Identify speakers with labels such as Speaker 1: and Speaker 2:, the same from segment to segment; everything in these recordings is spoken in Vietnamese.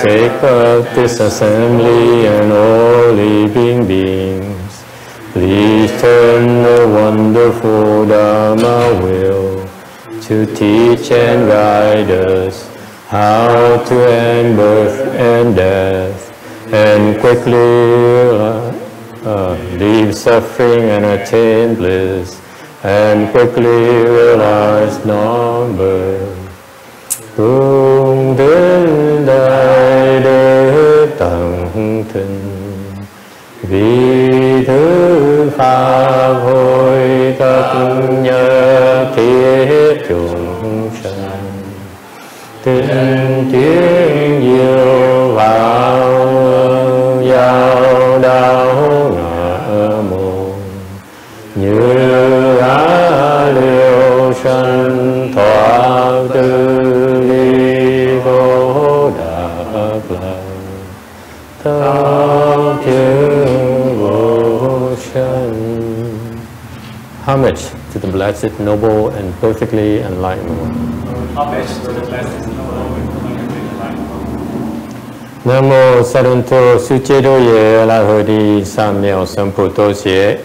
Speaker 1: sake of this assembly and all living beings, please turn the wonderful Dharma wheel to teach and guide us how to end birth and death, and quickly leave suffering and attain bliss, and quickly realize non-birth. Cung kính đại đức tận thinh, vì thứ pháp hội tất nhớ thiết chúng sanh, tinh tiến diệu vào giáo đạo ngã môn, như á liêu sanh thoát tư ly vô đắc lạc, thâm thiên vô sanh. Homage to the blessed, noble, and perfectly enlightened one.
Speaker 2: Homage to the blessed, noble, and perfectly enlightened one.
Speaker 1: Nam mô Saranto Suchedo Ye La Hodi Sam Miao Samputo Xie.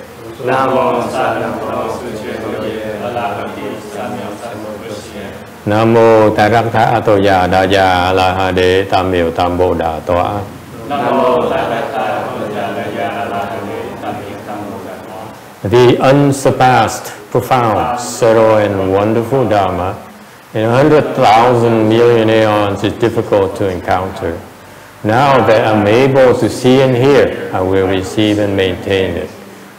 Speaker 2: Nam mô Saranto Suchedo Ye La Hodi Sam Miao Samputo Xie.
Speaker 1: Nam mô Tarakta Atoya Daya La Hade Tam Miao Tam Bo Da Toa.
Speaker 2: Nam mô Tarakta Atoya Daya La Hade Tam Miao Tam Bo Da Toa.
Speaker 1: The unsurpassed, profound, subtle, and wonderful Dharma in 100,000 million aeons is difficult to encounter. Now that I'm able to see and hear, I will receive and maintain it.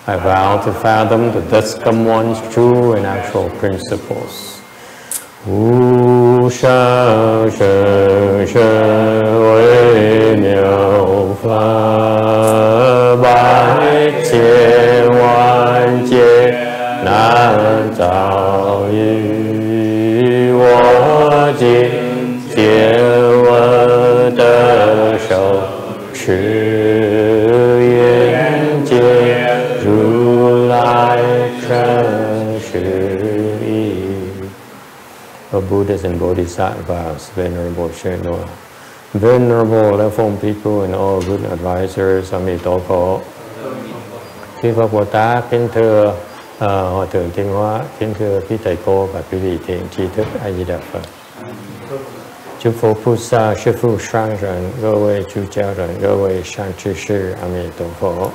Speaker 1: I vow to fathom the thus come one's true and actual principles. Wu sha shen shen wei miao fa bai qian wan jie nan zao yu wo jin jian wen de shou shi yan jie ru lai shen shi yi. O Buddhas and Bodhisattvas, Venerable Shenua, Venerable Reformed people and all good advisors, Amitabha, Chư Phật Bồ Tát, kính thưa Hòa Thượng Thiên Hóa, kính thưa quý thầy cô và quý vị thiện tri thức A Di Đà Phật. 诸佛菩萨、师父、上人、各位出家人、各位善知识，阿弥陀佛。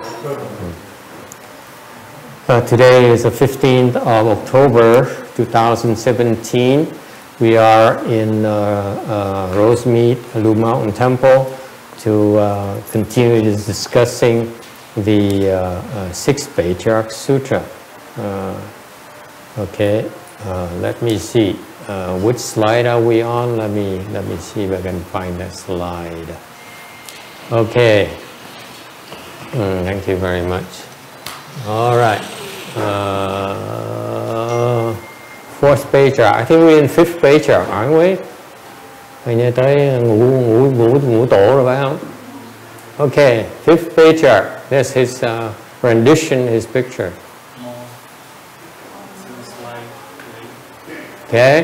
Speaker 1: Today is the 15th of October, 2017. We are in Rosemead, Blue Mountain Temple to continue discussing the 6th Patriarch Sutra. Okay, let me see. Which slide are we on? Let me see if I can find that slide. Okay. Thank you very much. All right. 4th Patriarch. I think we're in 5th Patriarch, aren't we? Hình như tới ngũ tổ rồi phải không? Okay, 5th Patriarch. That's his rendition, his picture. Okay,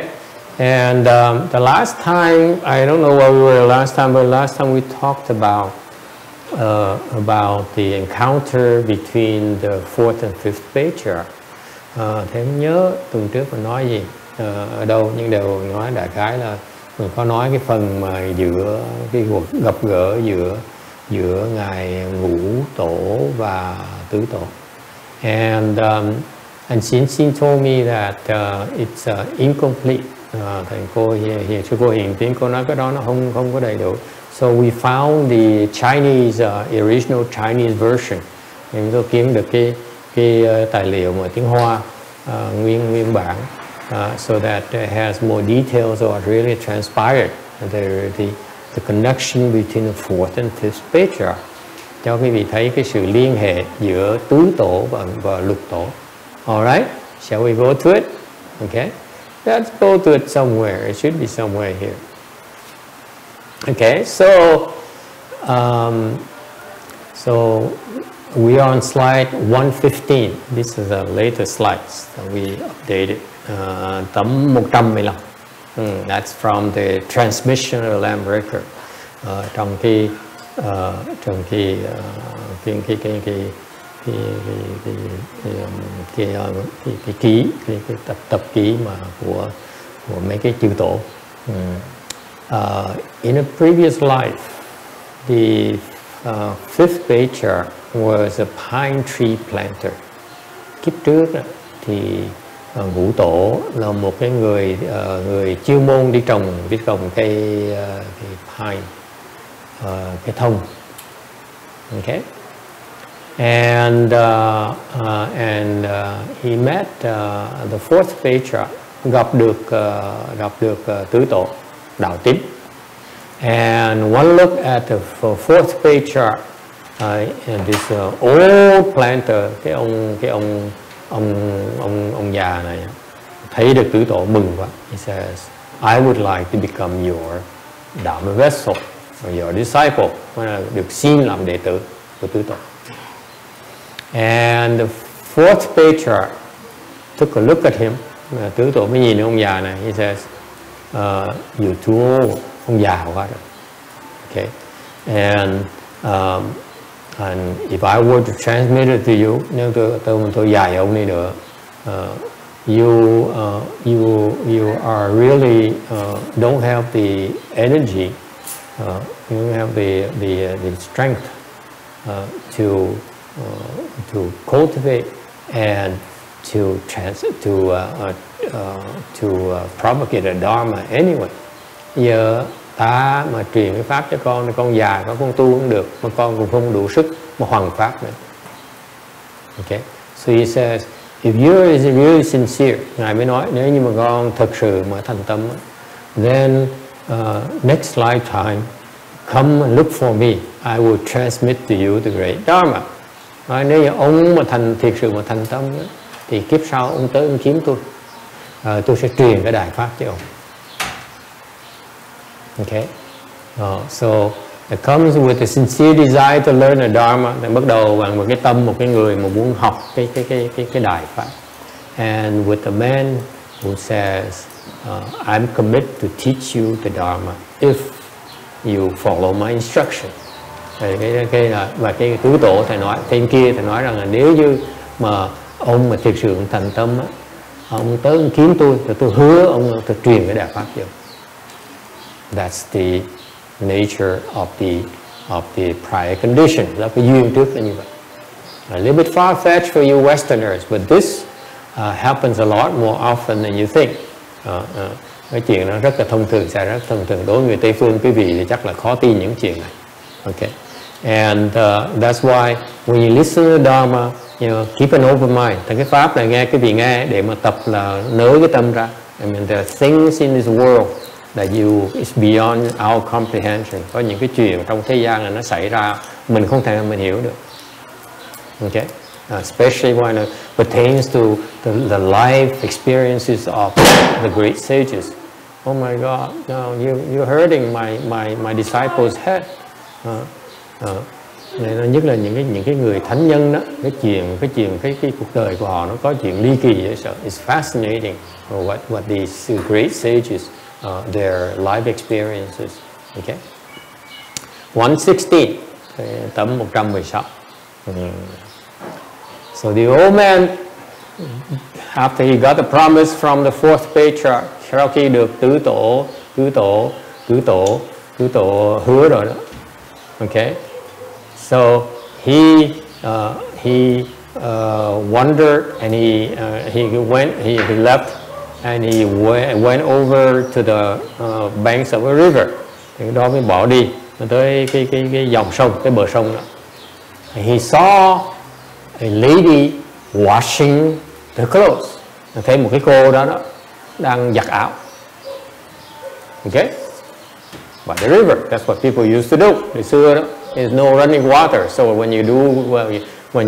Speaker 1: and the last time, I don't know where we were last time, but last time we talked about the encounter between the 4th and 5th Patriarch. Thế em nhớ tuần trước mình nói gì ở đâu, nhưng đều nói đại khái là mình có nói cái phần mà giữa cái cuộc gặp gỡ giữa ngài ngũ tổ và tứ tổ. And Xin told me that it's incomplete. Thầy cô sư cô Hiền Tiến cô nói cái đó nó không có đầy đủ. So we found the Chinese original Chinese version. Mình có kiếm được cái tài liệu mà tiếng Hoa nguyên bản, so that it has more details of what really transpired. The connection between the 4th and 5th Patriarch. Cho quý vị thấy cái sự liên hệ giữa tứ tổ và lục tổ. All right, shall we go to it? Okay, let's go to it somewhere. It should be somewhere here. Okay, so we are on slide 115. This is the latest slides that we updated. Tấm 115. That's from the transmission of the Lamb record. trong cái tập ký mà của mấy cái chư tổ. In a previous life, the 5th Patriarch was a pine tree planter. Kiếp trước thì ngũ tổ là một cái người chuyên môn đi trồng cây pine, cây thông. Okay. And he met the 4th Patriarch, gặp được tứ tổ đạo tín. And one look at the 4th Patriarch, this old planter, cái ông già này thấy được tứ tổ mừng quá. He says, I would like to become your Dharma vessel, or your disciple, được xin làm đệ tử của tứ tổ. And the 4th Patriarch took a look at him. Tứ tổ mới nhìn ông già này. He says, you're too old. Ông già quá rồi. Okay. And if I were to transmit it to you, nếu tôi dạy ông này nữa, you are really don't have the energy, you don't have the strength to cultivate and to propagate a dharma anyway. Giờ ta mà truyền cái pháp cho con già, con tu cũng được, mà con cũng không đủ sức mà hoằng pháp nữa. Okay. So he says, if you're really sincere, ngài mới nói, nếu như mà con thực sự mà thành tâm, then next lifetime come and look for me. I will transmit to you the great dharma. Nếu như ông mà thiệt sự mà thành tâm, thì kiếp sau ông tới ông kiếm tôi, tôi sẽ truyền cái đại pháp cho ông. Okay, so it comes with a sincere desire to learn a dharma. Thì bắt đầu bằng một cái tâm, một cái người mà muốn học cái đại pháp. And with a man who says, I'm committed to teach you the dharma if you follow my instruction. Và cái tứ tổ thầy nói, tên kia thầy nói rằng là nếu như mà ông mà thực sự thành tâm, ông tới ông kiếm tôi, thì tôi hứa ông tôi truyền cái đại pháp cho ông. That's the nature of the prior condition. Là cái duyên trước là như vậy. A little bit far-fetched for you Westerners, but this happens a lot more often than you think. Cái chuyện nó rất là thông thường, xảy ra rất thông thường. Đối với người Tây phương quý vị thì chắc là khó tin những chuyện này. Okay, and that's why when you listen to Dharma, you know, keep an open mind. Thì cái pháp này nghe quý vị nghe để mà tập là nới cái tâm ra. I mean, there are things in this world that is beyond our comprehension. Có những cái chuyện trong thế gian này nó xảy ra mình không thể mình hiểu được. Okay, especially when it pertains to the life experiences of the great sages. Oh my God, no, you're hurting my disciples' head. Nên nhất là những cái người thánh nhân đó, cái cuộc đời của họ nó có chuyện ly kỳ vậy. So it's fascinating what these great sages, their life experiences. Okay. 116, tấm 116. So the old man, after he got the promise from the 4th Patriarch, sau khi được tứ tổ hứa rồi đó. Okay. So he wondered, and he left, and he went over to the banks of a river. Thì đó mới bỏ đi tới cái dòng sông, cái bờ sông đó. He saw a lady washing the clothes. Thấy một cái cô đó đang giặt áo. Okay. By the river, that's what people used to do. Ngày xưa đó, there's no running water, so when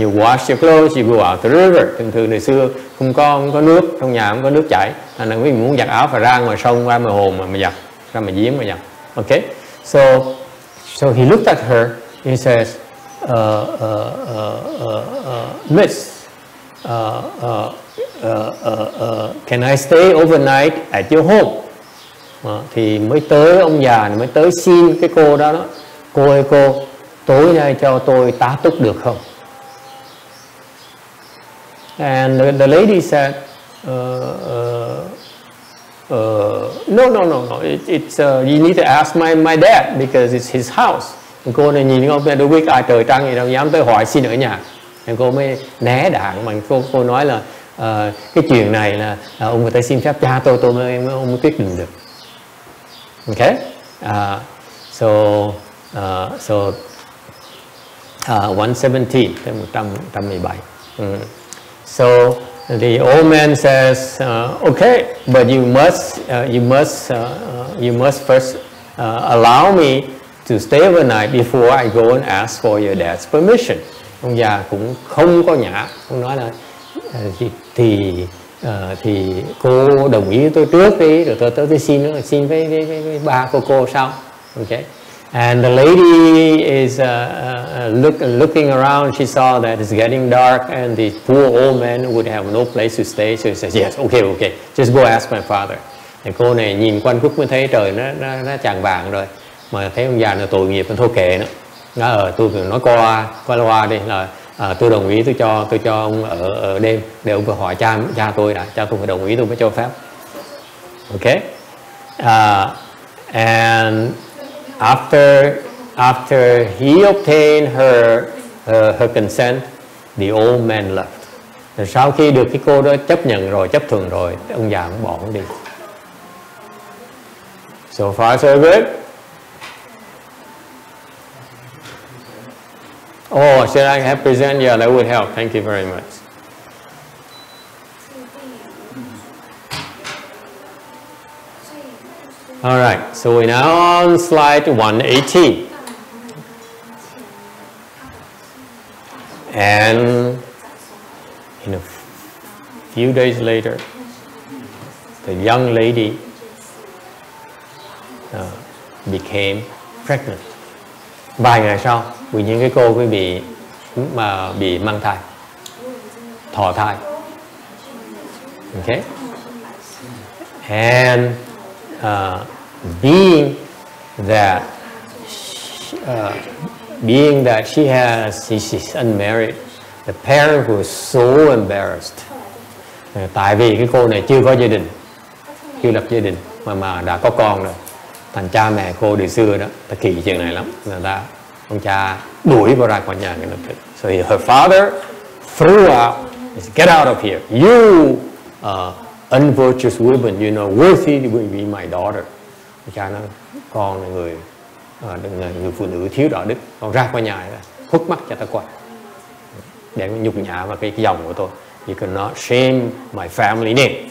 Speaker 1: you wash your clothes, you go out to the river. Thường ngày xưa không có nước, trong nhà không có nước chảy, thành ra quý vị muốn giặt áo phải ra ngoài sông, ra ngoài hồ mà giặt, ra ngoài giếng mà giặt. Okay, so he looked at her. He says, Miss, can I stay overnight at your home? Thì mới tới, ông già này mới tới xin cái cô đó, cô ơi cô, tối nay cho tôi tá túc được không? And the lady said, no, it's you need to ask my dad because it's his house. Cô này nhìn ông đâu biết ai trời trăng gì đâu dám tới hỏi xin ở nhà. Thì cô mới né đạn mà cô nói là cái chuyện này là ông người ta xin phép cha tôi mới ông mới quyết định được. Okay, so 117 tới 117. So the old man says, okay, but you must first allow me to stay overnight before I go and ask for your dad's permission. Ông già cũng không có nhã, ông nói là thì cô đồng ý tôi trước đi, rồi tôi xin với ba cô sao? Okay. And the lady is looking around. She saw that it's getting dark, and the poor old man would have no place to stay. So she says, "Yes, okay, just go ask my father." Thì cô này nhìn quanh khúc mới thấy trời nó chạng vạng rồi, mà thấy ông già là tội nghiệp, thôi kệ nó. Nói tôi nói qua loa đi là tôi đồng ý, tôi cho ông ở đêm để ông phải hỏi cha tôi đã, cha tôi phải đồng ý tôi mới cho phép. Okay, and after he obtained her consent, the old man left. Rồi sau khi được cái cô đó chấp nhận rồi, chấp thuận rồi, ông già cũng bỏ đi. So far so good. Oh, should I have present? Yeah, that would help. Thank you very much. All right, so we're now on slide 118. And in a few days later, the young lady became pregnant. Vài ngày sau, vì những cái cô bị mang thai, thọ thai. Okay? And being that she's unmarried, the parent was so embarrassed. Tại vì cái cô này chưa có gia đình, chưa lập gia đình mà đã có con rồi. Thành cha mẹ cô từ xưa đó, ta kỳ chuyện này lắm, ông cha đuổi cô ra khỏi nhà ngay lập tức. So her father threw out, get out of here, you unvirtuous woman, you're not worthy to be my daughter. Cha nói con là người phụ nữ thiếu đạo đức, con ra khỏi nhà ra, khuất mắt cho ta qua, để nhục nhã vào cái dòng của tôi. You cannot shame my family name.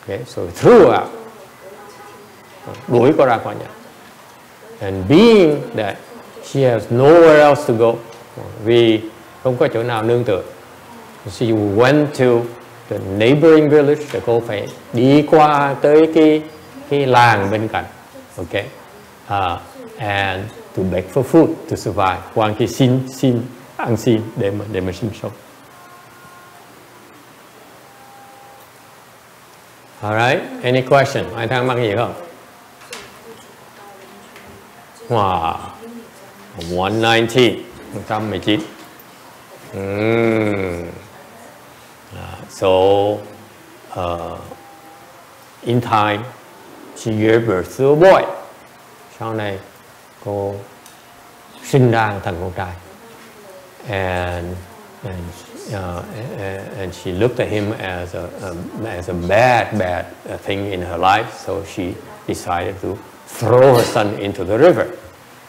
Speaker 1: Okay, so threw out, đuổi cô ra khỏi nhà. And being that she has nowhere else to go, vì không có chỗ nào nương tựa, she went to the neighboring village, thì cô phải đi qua tới cái làng bên cạnh. Okay, and to beg for food to survive, qua cái xin ăn xin để mà sinh sống. Alright, any question? Ai thắc mắc gì không? Wow, 119, 119. So, in time, she gave birth to a boy. Sau này, cô sinh ra thằng con trai. And she looked at him as a bad thing in her life, so she decided to throw her son into the river.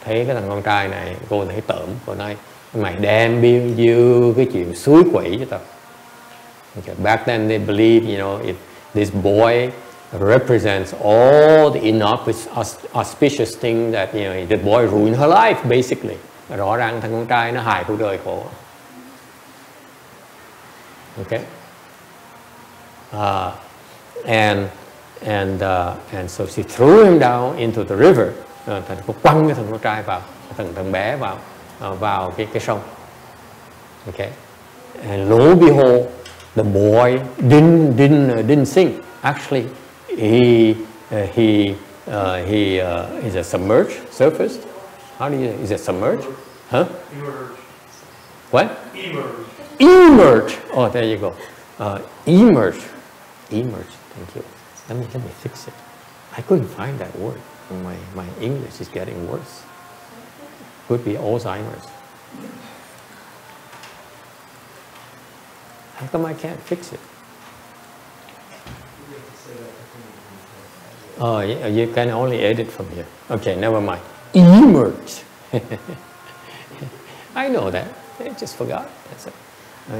Speaker 1: Thấy cái thằng con trai này, cô thấy tởm, cô nói mày đem biêu dư cái chuyện suối quẩy cho tao. Okay. Back then they believed, if this boy represents all the inauspicious things that the boy ruined her life basically. Rõ ràng thằng con trai nó hại cuộc đời cô. Okay. And so she threw him down into the river. Thành cô quăng cái thằng con trai vào, thằng bé vào cái sông. Okay. And lo and behold, the boy didn't sink. Actually, he is a submerged, surfaced. How do you, is it submerged? Huh?
Speaker 2: Emerge.
Speaker 1: What?
Speaker 2: Emerge.
Speaker 1: Emerge. Oh, there you go. Emerge. Emerge. Thank you. Let me fix it. I couldn't find that word. My English is getting worse. Could be Alzheimer's. How come I can't fix it? Oh, you can only edit from here. Okay, never mind. Emerge. I know that. I just forgot. That's it.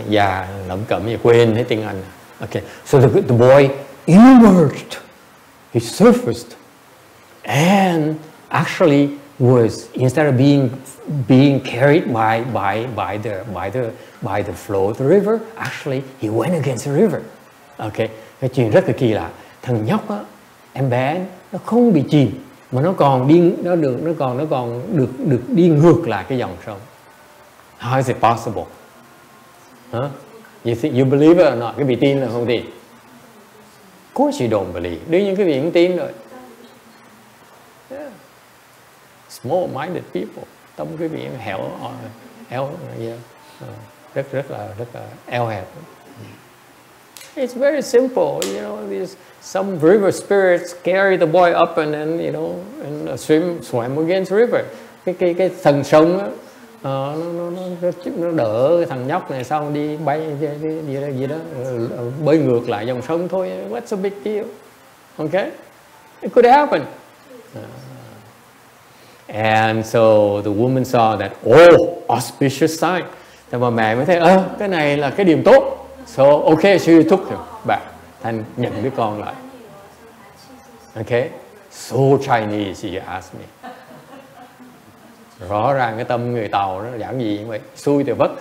Speaker 1: Già lẩm cẩm gì quên hết tiếng Anh. Okay, so the boy emerged. He surfaced, and actually was, instead of being carried by the flow of the river, actually he went against the river. Okay, cái chuyện rất là kỳ lạ. Thằng nhóc á, em bé nó không bị chìm mà nó còn được đi ngược lại cái dòng sông. How is it possible? Huh? You believe it or not? Cái vị tin là không tin? Of course you don't believe. Đương nhiên cái vị không tin rồi. Yeah. Small-minded people. Tâm cái vị rất là eo hẹp. It's very simple, you know. These some river spirits carry the boy up and then, you know, and swim against the river. Cái thần sông á, nó đỡ cái thằng nhóc này xong đi bay gì đó bơi ngược lại dòng sông thôi. What's a big deal? Okay, it could happen. And so the woman saw that, auspicious sign. Thì bà mẹ mới thấy cái này là cái điểm tốt. So okay, she took him back. Thành nhận đứa con lại. Okay, so Chinese, you ask me. Rõ ràng cái tâm người Tàu nó giản dị như vậy, xui thì vất,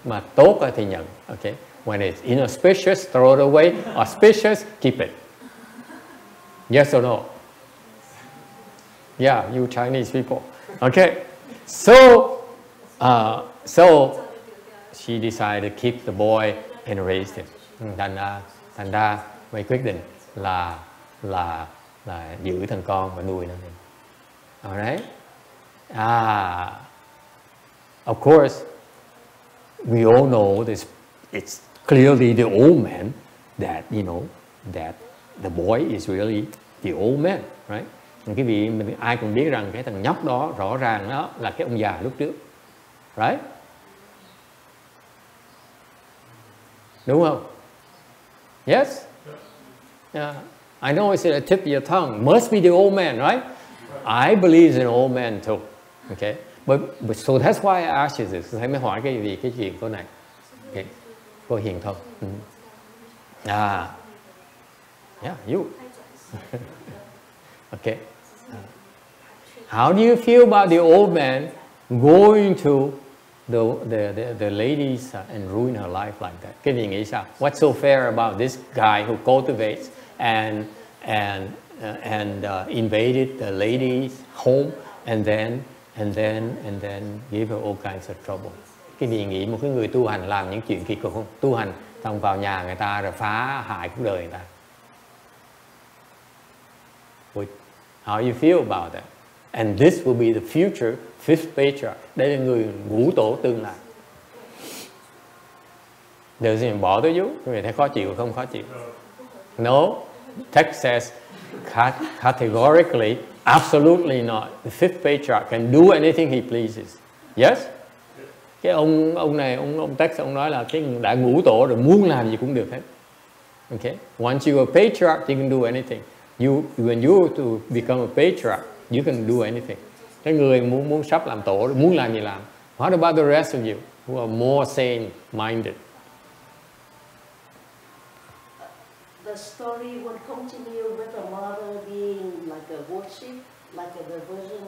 Speaker 1: mà tốt thì nhận. Okay, when it's inauspicious, throw it away. Auspicious, keep it. Yes or no? Yeah, you Chinese people. Okay, so she decided to keep the boy and raised him. Thành ra mày quyết định là giữ thằng con và nuôi nó. Alright? Of course, we all know this. It's clearly the old man that, you know, that the boy is really the old man, right? Cái vị mình ai cũng biết rằng cái thằng nhóc đó rõ ràng đó là cái ông già lúc trước, right? Đúng không? Yes? Yeah. I know it's at the tip of your tongue. Must be the old man, right? I believe in an old man too. Okay, but so that's why I asked you this. Thầy mới hỏi cái chuyện cô này. Okay, cô hiền thông. Yeah, you. Okay. How do you feel about the old man going to the ladies and ruin her life like that? Cái gì nghĩ sao? What's so fair about this guy who cultivates and invaded the lady's home and then give her all kinds of trouble? Cái gì nghĩ một cái người tu hành làm những chuyện kỳ cục không? Tu hành xong vào nhà người ta rồi phá hại cuộc đời người ta. How you feel about that? And this will be the future 5th Patriarch. Đây là người ngũ tổ tương lai. Does it bother you? Người thấy khó chịu không khó chịu? No. Text says categorically, absolutely not. The 5th Patriarch can do anything he pleases. Yes? Cái ông này, ông text ông nói là cái đã ngũ tổ rồi muốn làm gì cũng được hết. Okay? Once you are a patriarch, you can do anything. When you to become a patriarch, you can do anything. Cái người muốn sắp làm tổ, muốn làm gì làm. What about the rest of you who are more sane-minded?
Speaker 3: The story would continue with the mother being like a worship, like the Virgin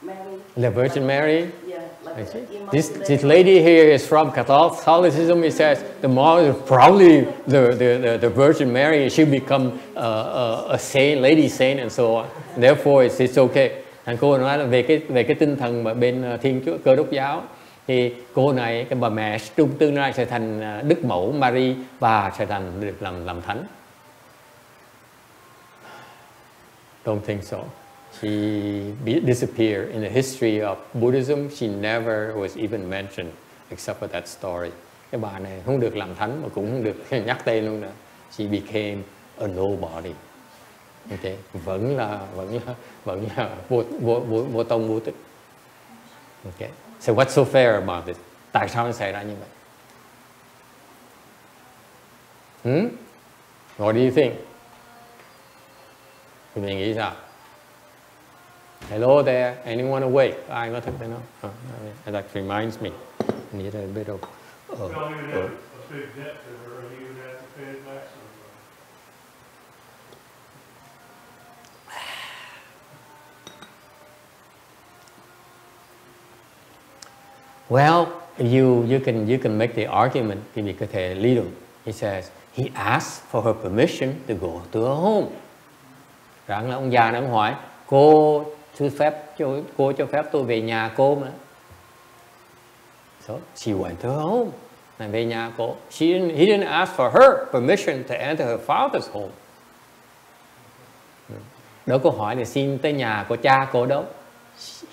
Speaker 3: Mary.
Speaker 1: The Virgin Mary?
Speaker 3: Yeah, like
Speaker 1: this lady here is from Catholicism. It says the mother is probably the Virgin Mary. She become a saint, lady saint, and so on. Therefore, it's okay. Thằng cô nói là về cái tinh thần mà bên Thiên Chúa Cơ Đốc giáo thì cô này, cái bà mẹ tương lai sẽ thành Đức Mẫu Marie và sẽ được làm thánh. Don't think so. She disappeared. In the history of Buddhism, she never was even mentioned except for that story. Cái bà này không được làm thánh mà cũng không được nhắc tên luôn nữa. She became a nobody. Okay. Vẫn là vô tông vô tích. Okay. So what's so fair about this? Tại sao nó xảy ra như vậy? What do you think? Thì mình nghĩ sao? Hello there, anyone awake? Ai có thức đấy không? That reminds me. I need a bit of... Well, you can make the argument. Thì mình có thể lý luận. He says, he asked for her permission to go to her home. Rằng là ông già này ông hỏi, cô cho phép tôi về nhà cô mà. So she went to her home. Này về nhà cô. He didn't ask for her permission to enter her father's home. Đâu có hỏi là xin tới nhà của cha cô đâu.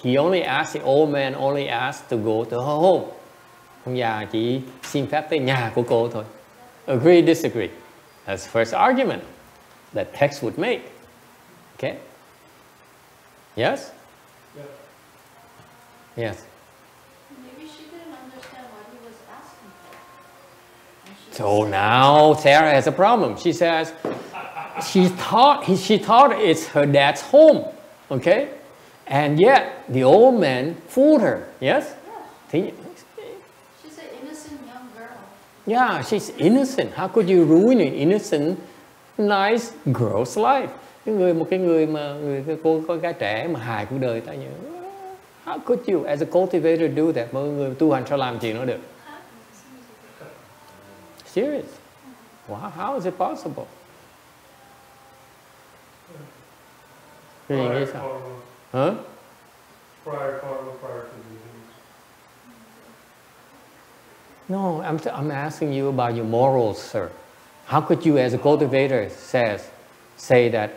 Speaker 1: He only asked, the old man only asked to go to her home. Ông già chỉ xin phép tới nhà của cô thôi. Agree, disagree? That's the first argument that text would make. Okay? Yes? Yes.
Speaker 4: Maybe she didn't understand what he was asking for.
Speaker 1: So now Sarah has a problem. She says she thought it's her dad's home. Okay? And yet the old man fooled her. Yes?
Speaker 4: She's an innocent young girl.
Speaker 1: Yeah, she's innocent. How could you ruin an innocent, nice girl's life? Một cái người cô con gái trẻ mà hại cuộc đời ta như. How could you, as a cultivator, do that? Mọi người tu hành sao làm chuyện đó được? Serious? Wow, how is it possible? Thì nghĩ sao? Huh?
Speaker 2: Prior to
Speaker 1: No, I'm asking you about your morals, sir. How could you, as a cultivator, say that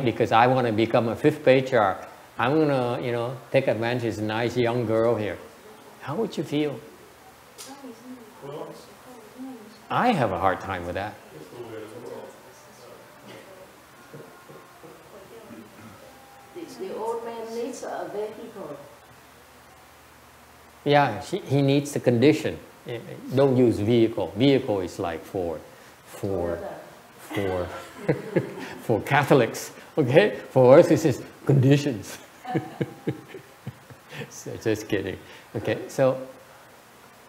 Speaker 1: because I want to become a 5th Patriarch, I'm gonna, take advantage of a nice young girl here. How would you feel? I have a hard time with that.
Speaker 3: The old man needs a vehicle.
Speaker 1: Yeah, he needs the condition. Don't use vehicle. Vehicle is like for Catholics. Okay, for us this is conditions. So just kidding. Okay, so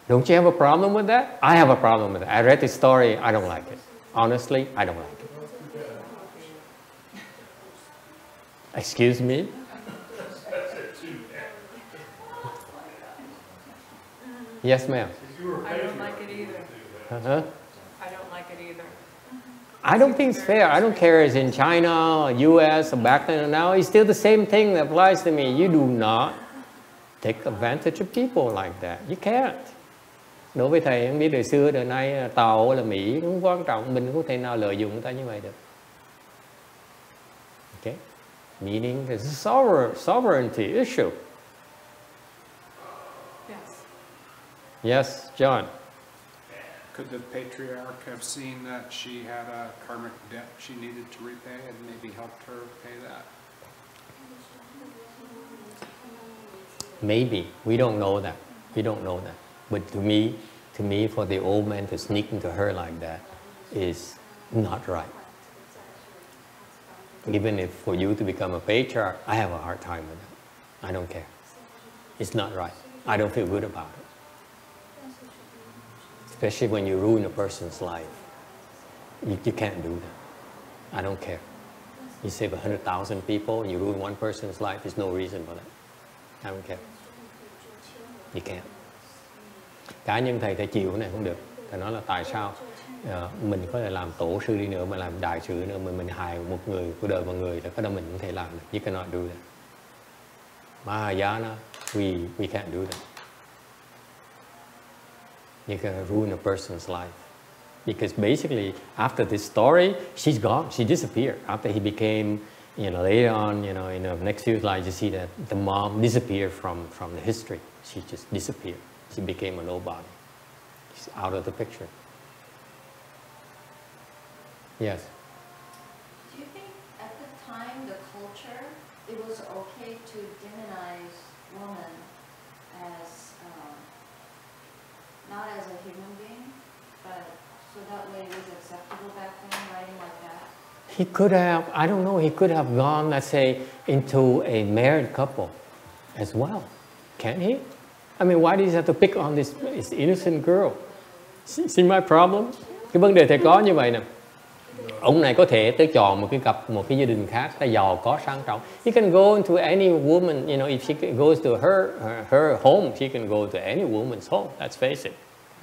Speaker 1: don't you have a problem with that? I have a problem with that. I read the story. I don't like it. Honestly, I don't like it. Excuse me? Yes, ma'am.
Speaker 5: I don't like it either.
Speaker 1: Uh-huh.
Speaker 5: I don't like it either.
Speaker 1: I don't think it's fair. I don't care if it's in China, or US, or back then or now. It's still the same thing that applies to me. You do not take advantage of people like that. You can't. Đối với thầy, không biết đời xưa, đời nay, Tàu là Mỹ, không quan trọng. Mình không thể nào lợi dụng người ta như vậy được. Okay? Meaning there's a sovereignty issue.
Speaker 5: Yes.
Speaker 1: Yes, John.
Speaker 6: Could the patriarch have seen that she had a karmic debt she needed to repay and maybe helped her pay that?
Speaker 1: Maybe. We don't know that. We don't know that. But to me, for the old man to sneak into her like that is not right. Even if for you to become a patriarch, I have a hard time with that. I don't care. It's not right. I don't feel good about it. Especially when you ruin a person's life. You can't do that. I don't care. You save 100,000 people and you ruin one person's life, there's no reason for that. I don't care. You can't. Cá nhân thầy chịu cái này không được. Thầy nói là tại sao mình có thể làm tổ sư đi nữa, mà làm đại sư nữa, mà mình hại một người, cuộc đời một người là cái đó mình không thể làm được. You cannot do that. Mahayana, we can't do that. You can ruin a person's life. Because basically, after this story, she's gone. She disappeared. After he became later on, in the next few slides, you see that the mom disappeared from the history. She just disappeared. She became a nobody. She's out of the picture. Yes?
Speaker 4: Do you think at the time, the culture, it was okay to demonize woman as, not as a human being, but so that way it was acceptable back then, writing like that?
Speaker 1: He could have, I don't know, he could have gone, let's say, into a married couple as well. Can he? I mean, why does he have to pick on this innocent girl? See my problem? Cái vấn đề thầy có như vậy nè. Ông này có thể tới chọn một cái gia đình khác, ta giàu có sang trọng. He can go into any woman, if she goes to her home, she can go to any woman's home. Let's face it.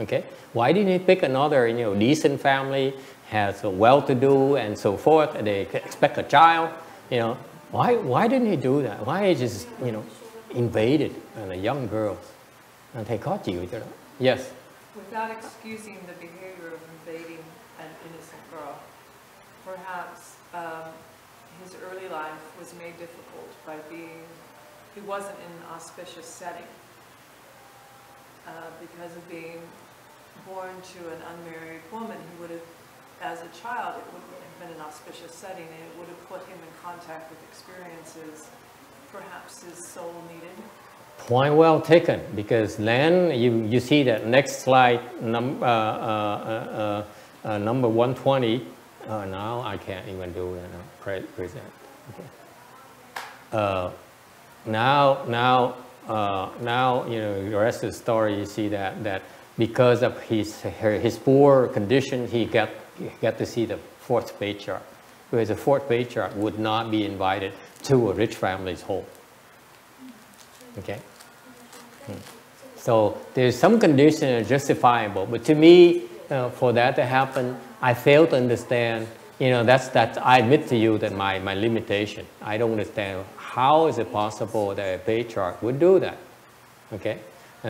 Speaker 1: Okay? Why didn't he pick another, decent family, has a well-to-do and so forth, and they expect a child? Why didn't he do that? Why he just, invaded a young girl? And thầy khó chịu cho đó. Yes.
Speaker 5: Without excusing the behavior of invading an innocent girl, perhaps his early life was made difficult by he wasn't in an auspicious setting. Because of being born to an unmarried woman, he would have, as a child, it wouldn't have been an auspicious setting, and it would have put him in contact with experiences perhaps his soul needed.
Speaker 1: Point well taken, because then you see that next slide, number 120. Now I can't even do it. Present. Okay. Now, the rest of the story, you see that because of his poor condition, he got to see the 4th Patriarch, whereas the 4th Patriarch would not be invited to a rich family's home. Okay. So there's some conditions justifiable, but to me, for that to happen, I fail to understand. That's I admit to you that my limitation. I don't understand how is it possible that a patriarch would do that. Okay.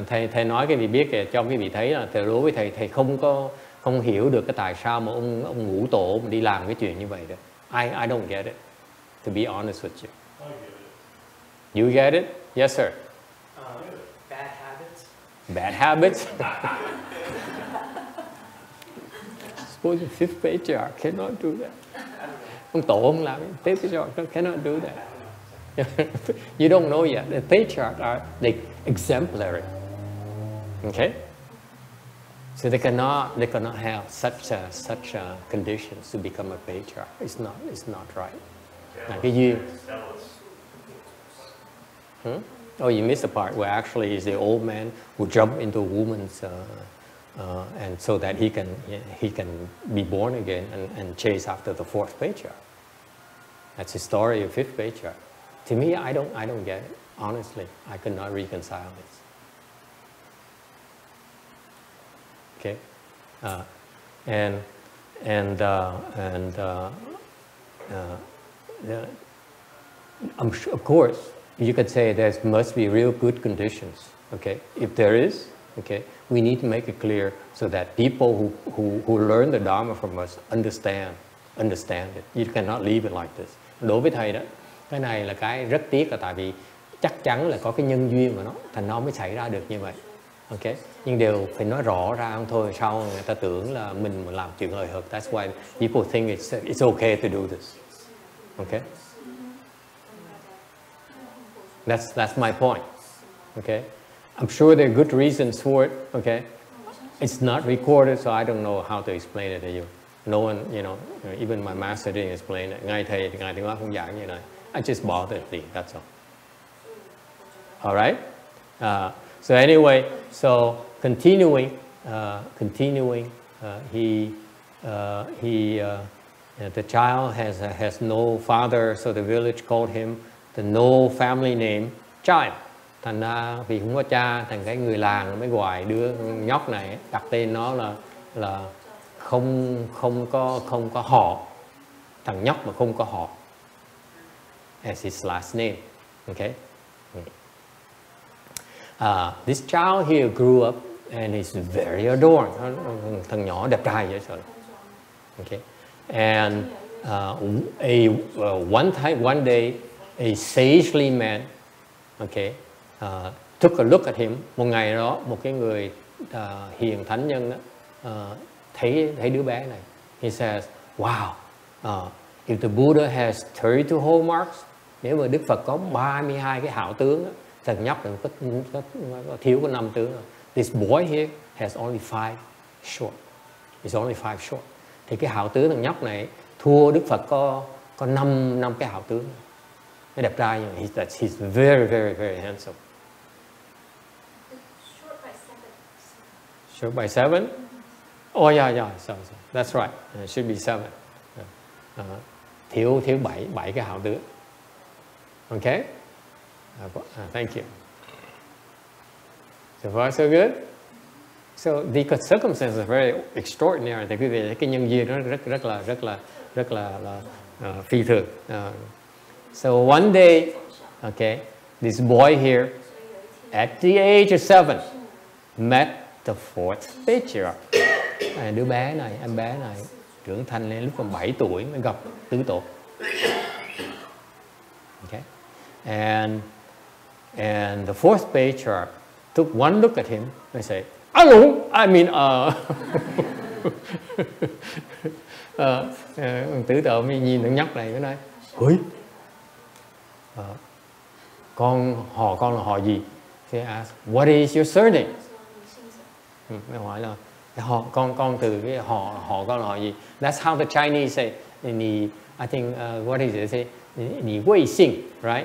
Speaker 1: Thầy nói cái vị biết kìa, cho cái vị thấy là thầy đối với thầy không hiểu được cái tại sao mà ông ngũ tổ ông đi làm cái chuyện như vậy được. I don't get it. To be honest with you.
Speaker 2: I get it.
Speaker 1: You get it? Yes, sir.
Speaker 7: Bad habits.
Speaker 1: Bad habits? Suppose the 5th Patriarch cannot do that. Ông tổ ông làm, 5th Patriarch cannot do that. You don't know yet. The patriarchs are exemplary. Okay? So they cannot have such conditions to become a patriarch. It's not right. Cái duyên. Oh, you missed the part where actually is the old man who jumped into a woman's and so that he can be born again and chase after the 4th Patriarch. That's the story of 5th Patriarch. To me, I don't get it. Honestly, I could not reconcile this. Okay, I'm sure, of course, you could say there must be real good conditions. Okay, if there is, okay, we need to make it clear so that people who learn the Dharma from us understand it. You cannot leave it like this. Đối với thầy đó, cái này là cái rất tiếc, là tại vì chắc chắn là có cái nhân duyên của nó, thành nó mới xảy ra được như vậy. Okay, nhưng đều phải nói rõ ra không thôi, sau người ta tưởng là mình mà làm chuyện hời hợt. That's why people think it's okay to do this. Okay, that's my point. Okay, I'm sure there are good reasons for it. Okay, it's not recorded, so I don't know how to explain it to you. No one, even my master didn't explain it. Ngài thầy thì ngài tiếng Hoa không giảng như này. I just bothered me. That's all. All right. So anyway, so continuing, the child has no father, so the village called him the no family name child. Thành ra vì không có cha, thành cái người làng mới gọi đứa nhóc này đặt tên nó là không có họ, thằng nhóc mà không có họ, as his last name. Okay. This child here grew up and is very adorned. Thằng nhỏ đẹp trai vậy rồi. Okay. And one day, a sagely man, okay, took a look at him. Một ngày đó, một cái người hiền thánh nhân đó, thấy đứa bé này. He says, wow, if the Buddha has 32 hallmarks, nếu mà Đức Phật có 32 cái hảo tướng đó, thằng nhóc này có thiếu có 5 tướng rồi. This boy here has only 5 short. It's only 5 short. Thì cái hảo tướng thằng nhóc này thua Đức Phật có 5 cái hảo tướng. Cái đẹp trai như vậy. He's very, very, very handsome. Short by 7? Oh yeah, so that's right. It should be 7. Thiếu 7 cái hảo tướng. Okay? Thank you. So far so good. So the circumstances are very extraordinary. Thì quý vị cái nhân duyên nó rất là phi thường. So one day, okay, this boy here, at the age of 7, met the 4th Patriarch. Đứa bé này, em bé này trưởng thành lên lúc còn 7 tuổi mới gặp tứ tổ. Okay, and the 4th Patriarch took one look at him and said, "Hello, I mean, tứ tổ mới nhìn thằng nhóc này, cái nói, ôi, con là họ gì? He asked, what is your surname? Mới hỏi là con từ cái họ con là họ gì? That's how the Chinese say. I think what is it? Say, 你贵姓, right?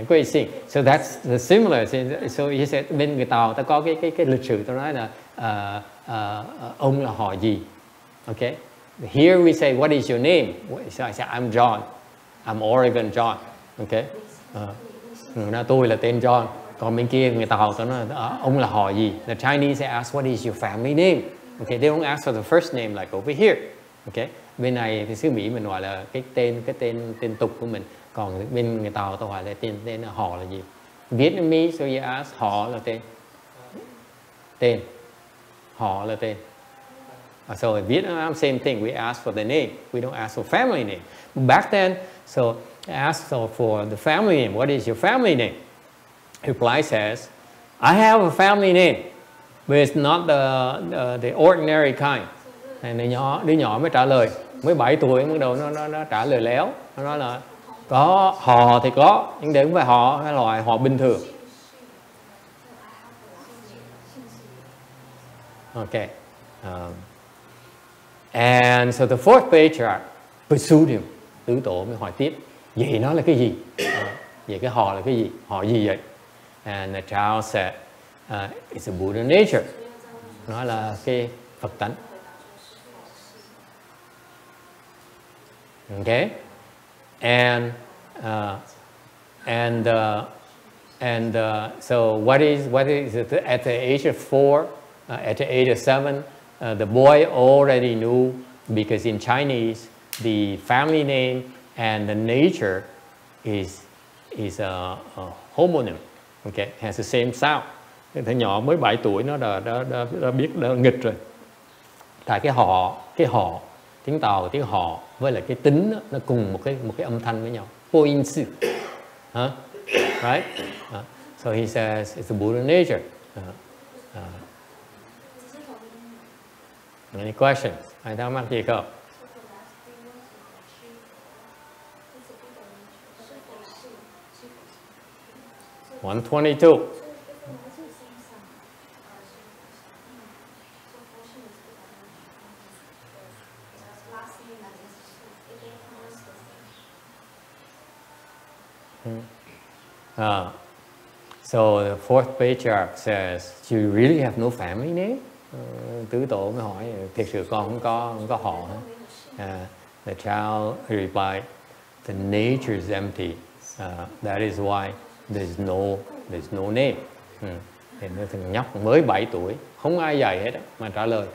Speaker 1: 贵姓. So that's the similar. So he said, bên người Tàu ta có cái lịch sử ta nói là ông là họ gì? Okay. Here we say, what is your name? So I say, I'm John. I'm Oregon John. Okay. Tôi là tên John. Còn bên kia người Tàu ta nói ông là họ gì? The Chinese ask, what is your family name? Okay. They don't ask for the first name like over here. Okay. Bên này thì xứ Mỹ mình gọi là cái tên tục của mình. Còn bên người Tàu ta hỏi là tên là họ là gì? Vietnamese, so you ask, họ là tên. Họ là tên. So in Vietnam, same thing. We ask for the name. We don't ask for family name. Back then, so ask for the family name. What is your family name? Reply says, I have a family name, but it's not the ordinary kind. Đứa nhỏ mới trả lời, mới 7 tuổi bắt đầu nó trả lời léo. Nó nói là có họ thì có, nhưng để không phải họ hay loại họ bình thường. Okay. And so the 4th Patriarch pursued him. Tứ tổ mới hỏi tiếp, vậy nó là cái gì? Vậy cái họ là cái gì? Họ gì vậy? And the child said, it's a Buddha nature. Nó là cái Phật tánh. Okay, and so what is it? At the age of 4, at the age of 7, the boy already knew, because in Chinese the family name and the nature is a homonym. Okay, has the same sound. Thằng nhỏ mới 7 tuổi nó đã biết nghịch rồi. Tại cái họ tiếng Tàu, tiếng họ với lại cái tính đó, nó cùng một cái âm thanh với nhau. Poinsu. Right? So he says it's a Buddha nature. Any questions? Ai thắc mắc gì không? One 22. So the 4th Patriarch says, you really have no family name? Tứ tổ mới hỏi, thiệt sự con không có họ hả? The child replied, the nature is empty. That is why there's no name. Thì thằng nhóc mới 7 tuổi, không ai dạy hết mà trả lời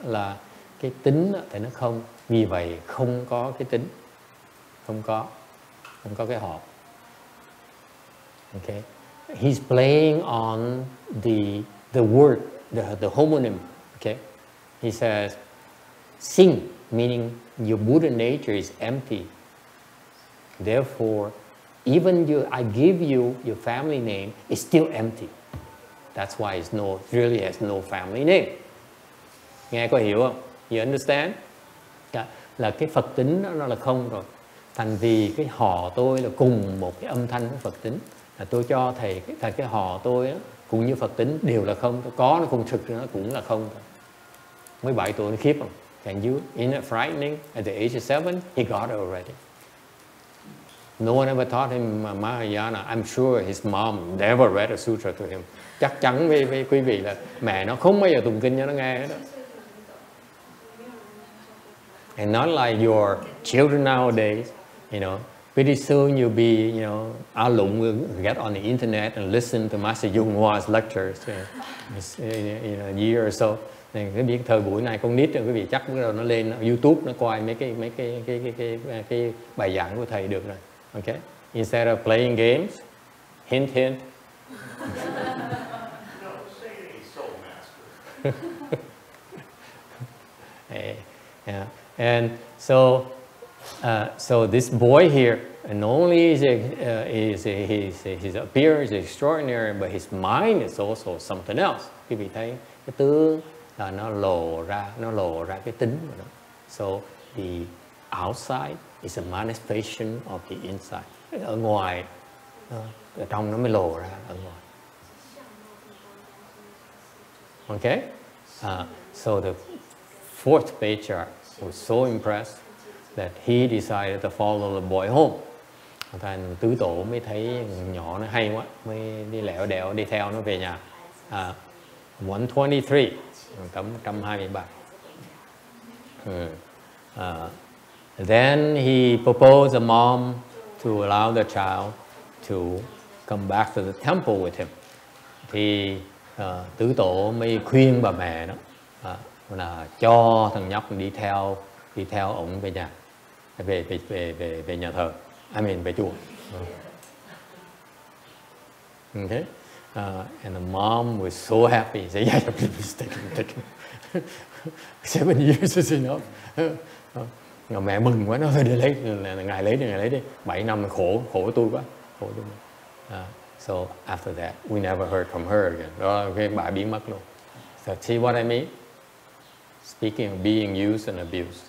Speaker 1: là cái tính thì nó không, vì vậy không có cái tính, không có cái họ. Okay, he's playing on the word, the homonym. Okay, he says, sing meaning your Buddha nature is empty. Therefore, even I give you your family name, it's still empty. That's why it really has no family name. Nghe có hiểu không? You understand? Là cái Phật tính nó là không rồi. Thành vì cái họ tôi là cùng một cái âm thanh của Phật tính. Là tôi cho thầy cái họ tôi đó, cũng như Phật tính đều là không. Có nó không thực nó cũng là không. 17 tuổi nó khiếp không? Can you, isn't it frightening? At the age of 7, he got it already. No one ever taught him Mahayana. I'm sure his mom never read a sutra to him. Chắc chắn với quý vị là mẹ nó không bao giờ tụng kinh cho nó nghe hết đó. And not like your children nowadays, you know, pretty soon you'll be, you know, A Lung will get on the internet and listen to Master YongHua's lectures in a year or so. Nên cái biết thời buổi này con nít rồi quý vị chắc bắt đầu nó lên YouTube nó coi mấy cái bài giảng của thầy được rồi. Okay? Instead of playing games, hint hint.
Speaker 2: No, say a soul master.
Speaker 1: Yeah. And so this boy here, and not only is his appearance extraordinary, but his mind is also something else. Quý vị thấy cái tướng là nó lộ ra cái tính của nó. So the outside is a manifestation of the inside. Ở ngoài, ở trong nó mới lộ ra ở ngoài. Okay? So the 4th Patriarch was so impressed that he decided to follow the boy home. Thành tứ tổ mới thấy nhỏ nó hay quá, mới đi lẹo đẹo đi theo nó về nhà. 123, 123. Then he proposed a mom to allow the child to come back to the temple with him. Thì tứ tổ mới khuyên bà mẹ đó là cho thằng nhóc đi theo ổng về nhà, về nhà thờ, về chùa. Okay, and the mom was so happy. He said, "Yeah, please take him. 7 years is enough." Mẹ mừng quá, nó thôi đi lấy, ngài lấy đi. 7 năm khổ tôi quá, khổ tôi. So after that, we never heard from her again. Okay, bà biến mất luôn. So see what I mean? Speaking of being used and abused.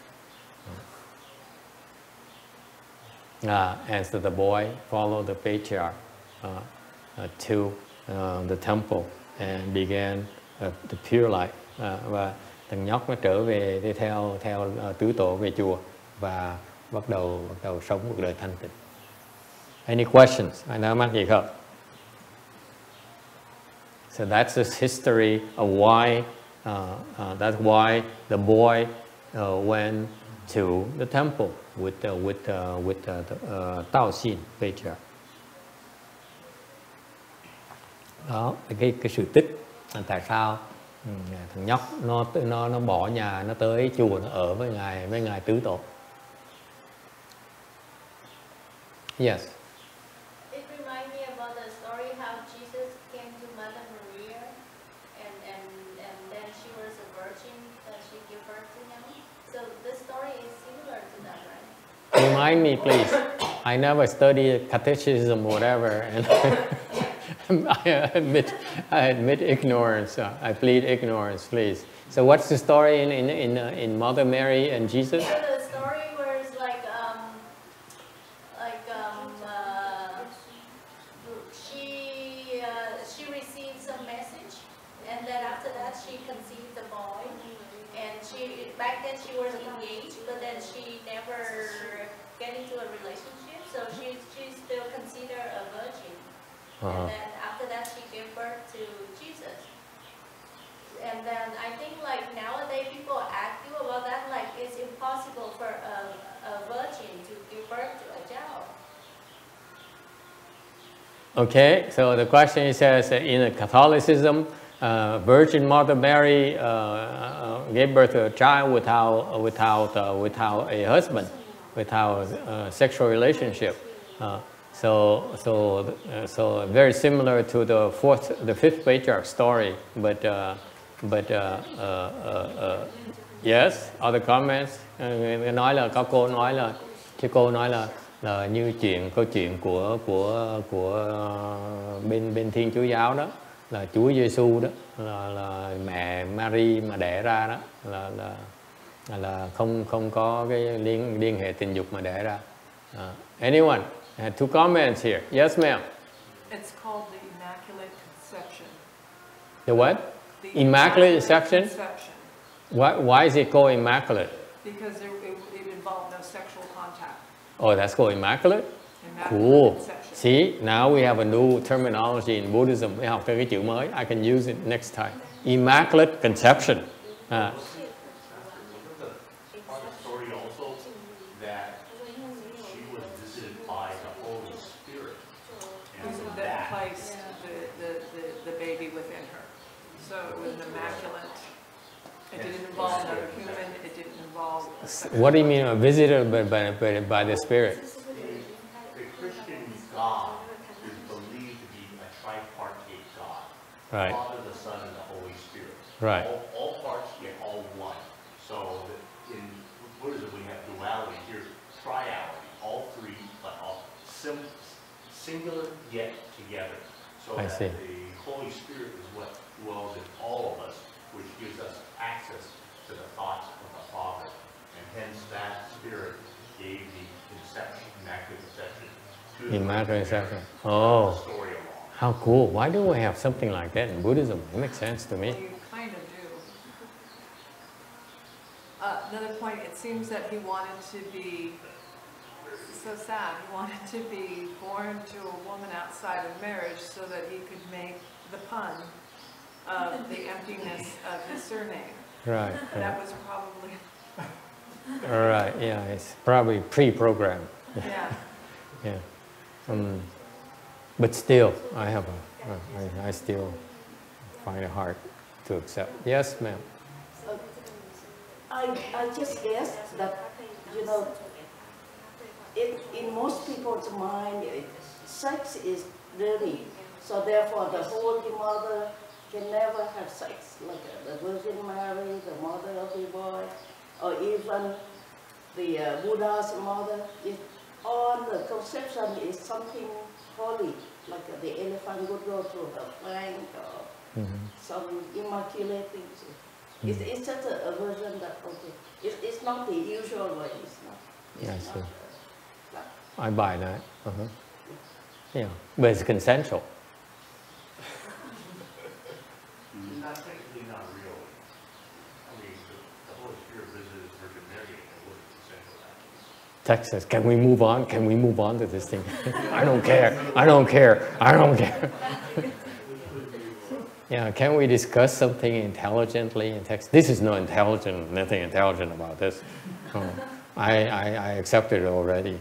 Speaker 1: And so the boy followed the patriarch to the temple and began the pure life. Và thằng nhóc nó trở về đi theo tứ tổ về chùa và bắt đầu sống cuộc đời thanh tịnh. Any questions? Ai nói mắc gì không? So that's the history of why. That's why the boy went to the temple with DaoXin Patriarch. Đó, cái sự tích là tại sao thằng nhóc nó bỏ nhà nó tới chùa nó ở với ngài tứ tổ. Yes.
Speaker 4: It reminds me about the story how Jesus came to Mother Maria and then she was a virgin that she gave birth to him. So this story is similar to that, right?
Speaker 1: Remind me, please. I never studied catechism, whatever, and I admit ignorance. I plead ignorance, please. So, what's the story in Mother Mary and Jesus?
Speaker 4: So the story where it's like she received some message, and then after that she conceived the boy, and back then she was engaged, but then she never get into a relationship, so she's still considered a virgin. And then after that she gave birth to Jesus. And then I think like nowadays people argue about that, like it's impossible for a virgin to give birth to a child.
Speaker 1: Okay, so the question says in Catholicism, Virgin Mother Mary gave birth to a child without a husband, without a sexual relationship. So very similar to the 5th Patriarch story, but Yes, other comments. Nói là có cô nói là chứ cô nói là như câu chuyện của bên Thiên Chúa giáo đó, là Chúa Giêsu đó, là mẹ Mary mà đẻ ra đó là không có cái liên hệ tình dục mà đẻ ra. Anyone? I had 2 comments here. Yes, ma'am.
Speaker 5: It's called the Immaculate Conception.
Speaker 1: The what?
Speaker 5: The
Speaker 1: Immaculate Conception?
Speaker 5: Conception.
Speaker 1: Why is it called immaculate?
Speaker 5: Because it involved no sexual contact.
Speaker 1: Oh, that's called immaculate?
Speaker 5: Immaculate
Speaker 1: Cool.
Speaker 5: Conception.
Speaker 1: See, now we have a new terminology in Buddhism. We học cái chữ mới. I can use it next time. Immaculate Conception.
Speaker 2: Story also that she was visited by the Holy Spirit, and
Speaker 5: That placed the baby within her. So it was an immaculate. It didn't involve another human. It didn't involve.
Speaker 1: What do you mean visited by the Spirit?
Speaker 2: the Christian God is believed to be a tripartite God,
Speaker 1: Right.
Speaker 2: Father, the Son, and the Holy Spirit.
Speaker 1: Right.
Speaker 2: All parts yet all one. So in Buddhism we have duality. Here's triality. All three, but all singular yet together. So
Speaker 1: I
Speaker 2: that
Speaker 1: see.
Speaker 2: the Holy Spirit is what dwells in all of us, which gives us access to the thoughts of the Father. And hence that Spirit gave the conception, Immaculate Conception, to the
Speaker 1: Immaculate Conception.
Speaker 2: Patriarch.
Speaker 1: Oh,
Speaker 2: The story along.
Speaker 1: how cool. Why do we have something like that in Buddhism? It makes sense to me.
Speaker 5: You kind of do. Another point, it seems that he wanted to be, so sad, he wanted to be born to a woman outside of marriage so that he could make the pun of the emptiness of his surname.
Speaker 1: Right.
Speaker 5: That was probably,
Speaker 1: All right. Yeah, it's probably pre-programmed.
Speaker 5: yeah.
Speaker 1: Yeah. But still, I still find it hard to accept. Yes, ma'am.
Speaker 3: I just guess that, you know, in most people's mind, sex is dirty. So therefore, the Holy Mother can never have sex, like the Virgin Mary, the mother of the boy, or even the Buddha's mother. All the conception is something holy, like the elephant would go through her flank or some immaculate things. It's just a version that, okay, it's not the usual way. It's not.
Speaker 1: Yeah, I
Speaker 3: It's
Speaker 1: see.
Speaker 3: not,
Speaker 1: I buy that. Yeah, but it's consensual.
Speaker 2: Not technically not real. I mean, the Holy Spirit visited Virgin Mary and it wasn't consensual actions.
Speaker 1: Texas, can we move on? Can we move on to this thing? I don't care. I don't care. I don't care. Yeah, can we discuss something intelligently in text? This is no intelligent, nothing intelligent about this. I accepted it already.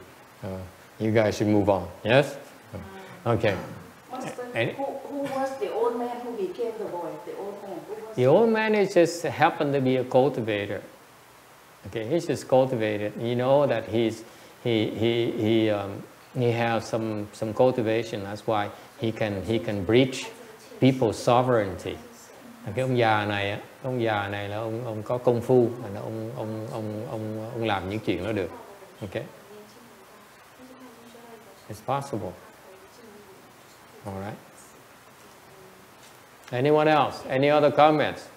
Speaker 1: You guys should move on. Yes? Okay.
Speaker 3: Master, who was the old man who became the boy? The old man. Who was
Speaker 1: The old man is just happened to be a cultivator. Okay, he's just cultivated. You know that he has some cultivation. That's why he can breach people's sovereignty. Cái ông già này là ông có công phu, mà ông làm những chuyện đó được. Okay, it's possible. All right. Anyone else? Any other comments?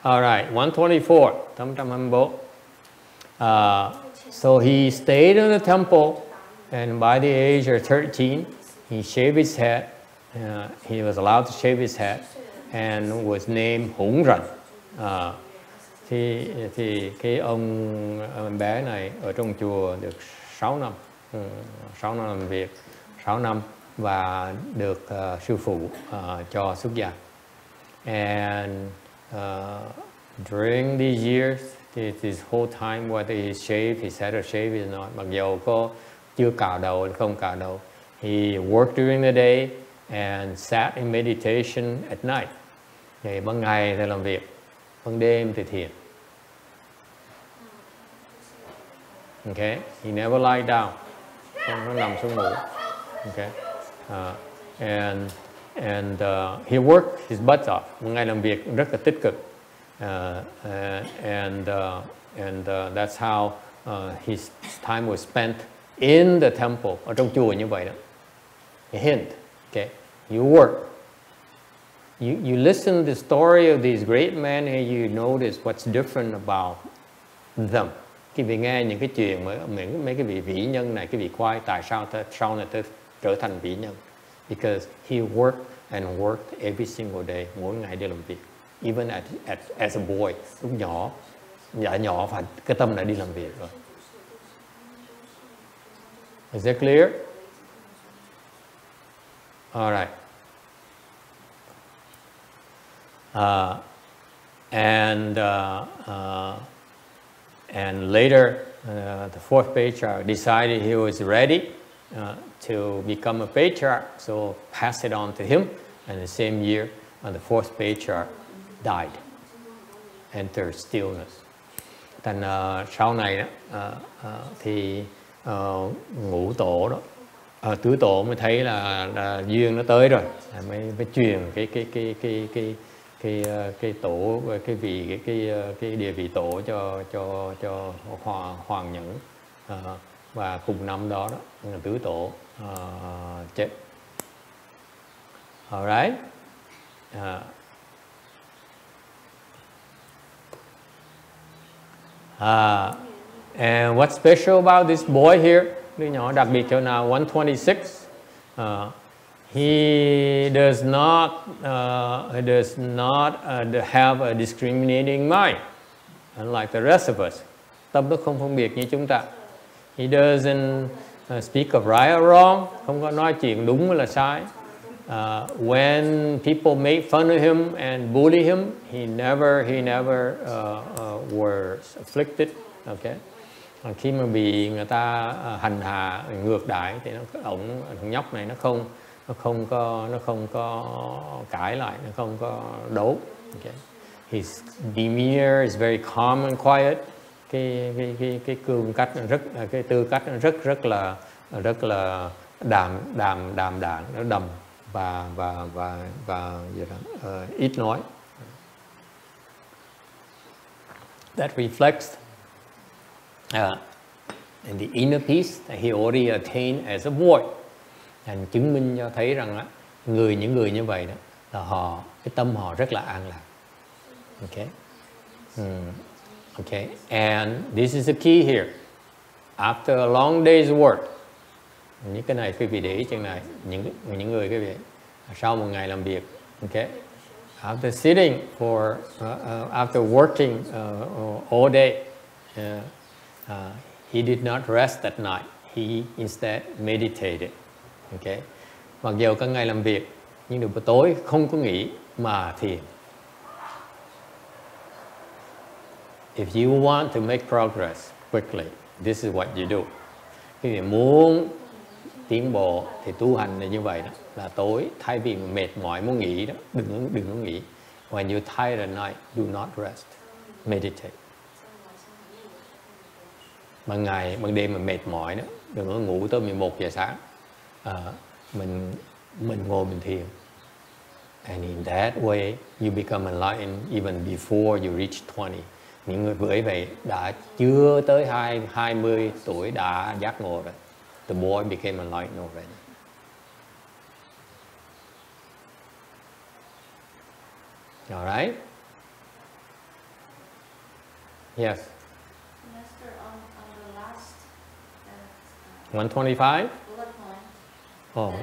Speaker 1: All right, 124, 124. So he stayed in the temple, and by the age of 13, he shaved his head. He was allowed to shave his head, and was named HongRen. Thì cái ông bé này ở trong chùa được 6 năm, 6 năm làm việc, 6 năm và được sư phụ cho xuất gia. And during these years, this whole time, whether he shaved his head or shaved or not, mặc dầu có chưa cạo đầu hay không cạo đầu, he worked during the day and sat in meditation at night. Thì ban ngày thì làm việc, ban đêm thì thiền. Okay, he never lied down, không có nằm xuống ngủ. Okay, and he worked his butt off. Một ngày làm việc rất là tích cực. That's how his time was spent in the temple, ở trong chùa như vậy đó. A hint, okay? You work. You listen to the story of these great men and you notice what's different about them. Khi vị nghe những cái chuyện mấy cái vị vĩ nhân này, cái vị khoai, tại sao sau này trở thành vĩ nhân? Because he worked and worked every single day, mỗi ngày đi làm việc. Even as a boy, lúc nhỏ, nhỏ phải cái tâm đã đi làm việc rồi. Is that clear? All right. And later, the 4th Patriarch decided he was ready to become a patriarch, so pass it on to him. And the same year, the 4th Patriarch died, entered stillness. Thành sau này đó, thì ngũ tổ đó, tứ tổ mới thấy là duyên nó tới rồi, mới truyền cái tổ, cái địa vị tổ cho hoàng nhẫn, và cùng năm đó tứ tổ chết. Alright. And what's special about this boy here? Đứa nhỏ đặc biệt chỗ nào? 126. He does not have a discriminating mind, unlike the rest of us. Tâm nó không phân biệt như chúng ta. He doesn't speak of right or wrong, không có nói chuyện đúng hay là sai. When people make fun of him and bully him, he never was afflicted. Okay. Khi mà bị người ta hành hạ, ngược đãi thì thằng nhóc này nó không có cãi lại, nó không có đấu. Okay. His demeanor is very calm and quiet. Cái cương cách cái tư cách rất là đàm đạm, nó đầm và ít nói. That reflects in the inner peace that he already attained as a boy. Thành chứng minh cho thấy rằng những người như vậy đó là cái tâm họ rất là an lạc. Okay. Okay. And this is the key here. After a long day's work, những cái này quý vị để ý trên này, những người quý vị sau một ngày làm việc, okay. After sitting after working all day, he did not rest at night. He instead meditated. Okay. Mặc dù cả ngày làm việc, nhưng buổi tối không có nghỉ mà thiền. If you want to make progress quickly, this is what you do. Khi bạn muốn tiến bộ thì tu hành là như vậy đó, là tối thay vì mệt mỏi muốn nghỉ đó, đừng có nghỉ. When you're tired at night, do not rest. Meditate. Ban đêm mà mệt mỏi đó, đừng có ngủ tới 11 giờ sáng. Mình ngồi mình thiền. And in that way, you become enlightened even before you reach 20. Những người bởi vậy đã chưa tới 20 tuổi đã giác ngộ rồi. The boy became enlightened already. All right? Yes.
Speaker 4: Master, on the last
Speaker 1: 125?
Speaker 4: bullet point.
Speaker 1: Oh,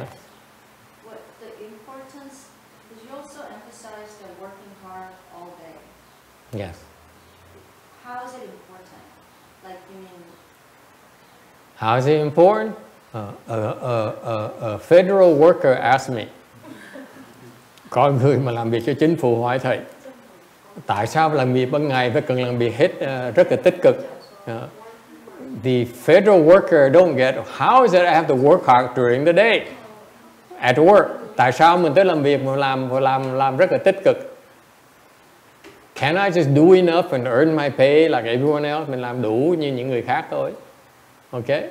Speaker 4: What the importance, because you also emphasize the working hard all day.
Speaker 1: yes.
Speaker 4: How is it important? Like, you mean?
Speaker 1: How is it important? A federal worker asked me, có người mà làm việc cho chính phủ hỏi thầy, tại sao làm việc ban ngày phải cần làm việc hết rất là tích cực? The federal worker don't get, how is it I have to work hard during the day at work? Tại sao mình tới làm việc mà làm rất là tích cực? Can I just do enough and earn my pay like everyone else? Mình làm đủ như những người khác thôi. Okay?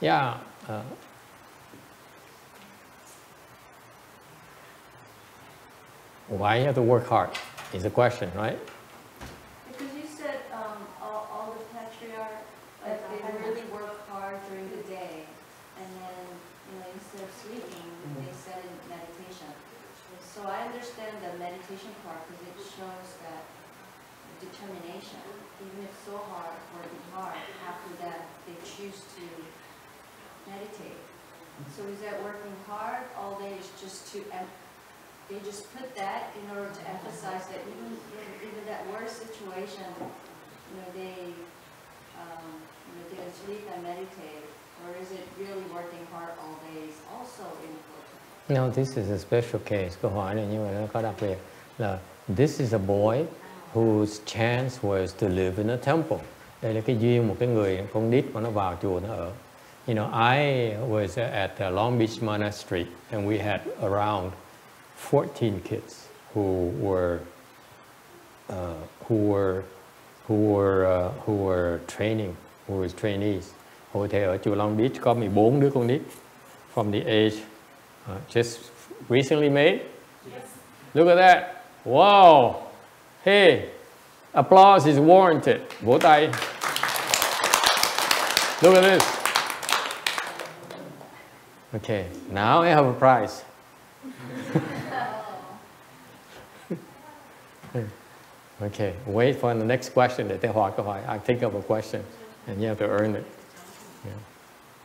Speaker 1: Yeah. Why you have to work hard? is the question, right?
Speaker 8: Because you said all the patriarchs, like, they really work hard during the day, and then, you know, instead of sleeping, they set in meditation. So I understand the meditation part because it shows that determination, even if so hard, working hard, after that they choose to meditate. So is that working hard all day is just to, they just put that in order to emphasize that even that worst situation, you know, they can sleep and meditate, or is it really working hard all day is also important?
Speaker 1: No, this is a special case. Câu hỏi này như vậy nó có đặc biệt là this is a boy whose chance was to live in a temple. Đây là cái duyên một cái người con nít mà nó vào chùa nó ở. You know, I was at Long Beach Monastery and we had around 14 kids who were training, who was trainees. Hồi thế ở chùa Long Beach có 14 đứa con nít from the age just recently made.
Speaker 4: Yes.
Speaker 1: Look at that. Wow. Hey, applause is warranted. Vỗ tay. Look at this. Okay, now I have a prize. Okay, wait for the next question. Để tôi hỏi câu hỏi. I think of a question and you have to earn it. Yeah.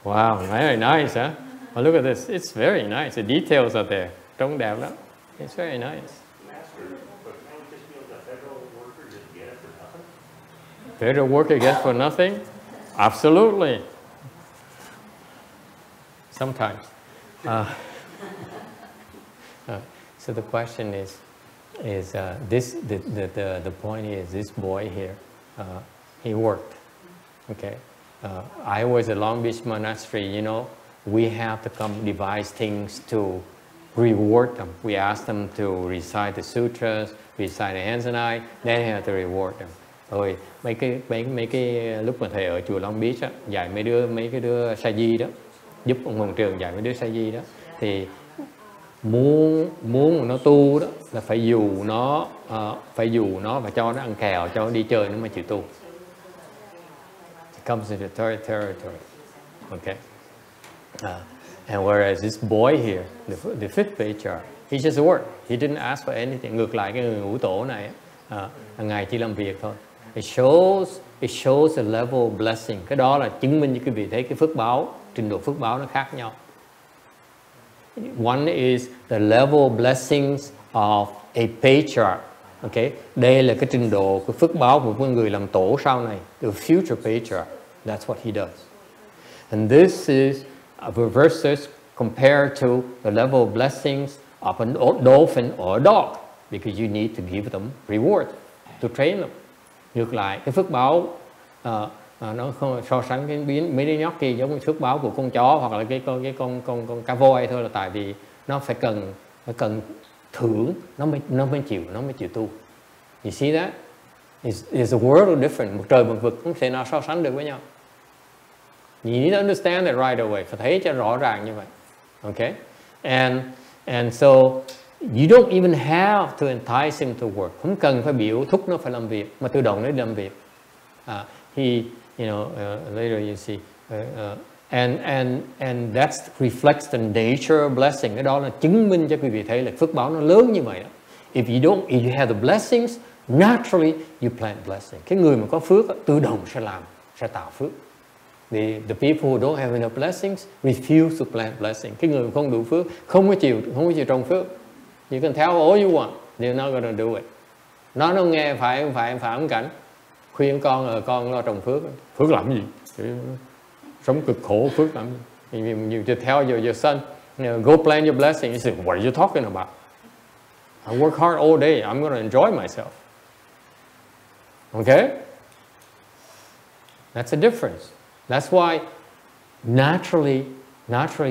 Speaker 1: Wow, very nice, huh? Well, look at this. It's very nice. The details are there. Trông đẹp lắm. It's very nice.
Speaker 2: Master, but I would just feel the federal worker just get it for nothing?
Speaker 1: Federal worker gets for nothing? Absolutely. Sometimes. So the question is this? The point is this boy here. He worked. Okay. I was at Long Beach Monastery. You know, we have to come devise things to reward them. We ask them to recite the sutras, recite the Hansanai, then we have to reward them. Rồi mấy cái lúc mà thầy ở chùa Long Beach á, dạy mấy cái đứa sa di đó, giúp ông Hồng Trường dạy mấy đứa sa di đó, thì muốn nó tu đó là phải dù nó và cho nó ăn kèo, cho nó đi chơi nó mới chịu tu. It comes into territory. Okay. And whereas this boy here, the fifth patriarch, he just worked. He didn't ask for anything. Ngược lại cái người ngũ tổ này, ngài chỉ làm việc thôi. It shows the level of blessing. Cái đó là chứng minh cho quý vị thấy cái phước báo, trình độ phước báo nó khác nhau. One is the level of blessings of a patriarch. Okay, đây là cái trình độ cái phước báo của một người làm tổ sau này, the future patriarch. That's what he does. And this is versus compared to the level of blessings of a dolphin or a dog, because you need to give them reward to train them. Ngược lại, cái phước báo nó không so sánh cái mấy đứa nhóc kia giống như phước báo của con chó hoặc là cái con cá voi thôi, là tại vì nó phải cần thưởng nó mới chịu tu. You see that? It's a world of different. Một trời một vực không thể nào so sánh được với nhau. You need to understand it right away. Phải thấy cho rõ ràng như vậy. Okay? And so you don't even have to entice him to work. Không cần phải biểu thúc nó phải làm việc, mà tự động nó đi làm việc. Later you see, and that reflects the nature of blessing. Cái đó là chứng minh cho quý vị thấy là phước báo nó lớn như vậy đó. If you have the blessings, naturally you plant blessing. Cái người mà có phước tự động sẽ tạo phước. The people who don't have enough blessings refuse to plant blessing. Cái người không đủ phước, không có chịu trồng phước. You can tell all you want, they're not gonna do it. Nó nghe phải ám cảnh, khuyên con lo trồng phước. Phước làm gì? Sống cực khổ phước làm gì? You just tell your son, go plant your blessing. He said, what are you talking about? I work hard all day. I'm gonna enjoy myself. Okay? That's a difference. That's why naturally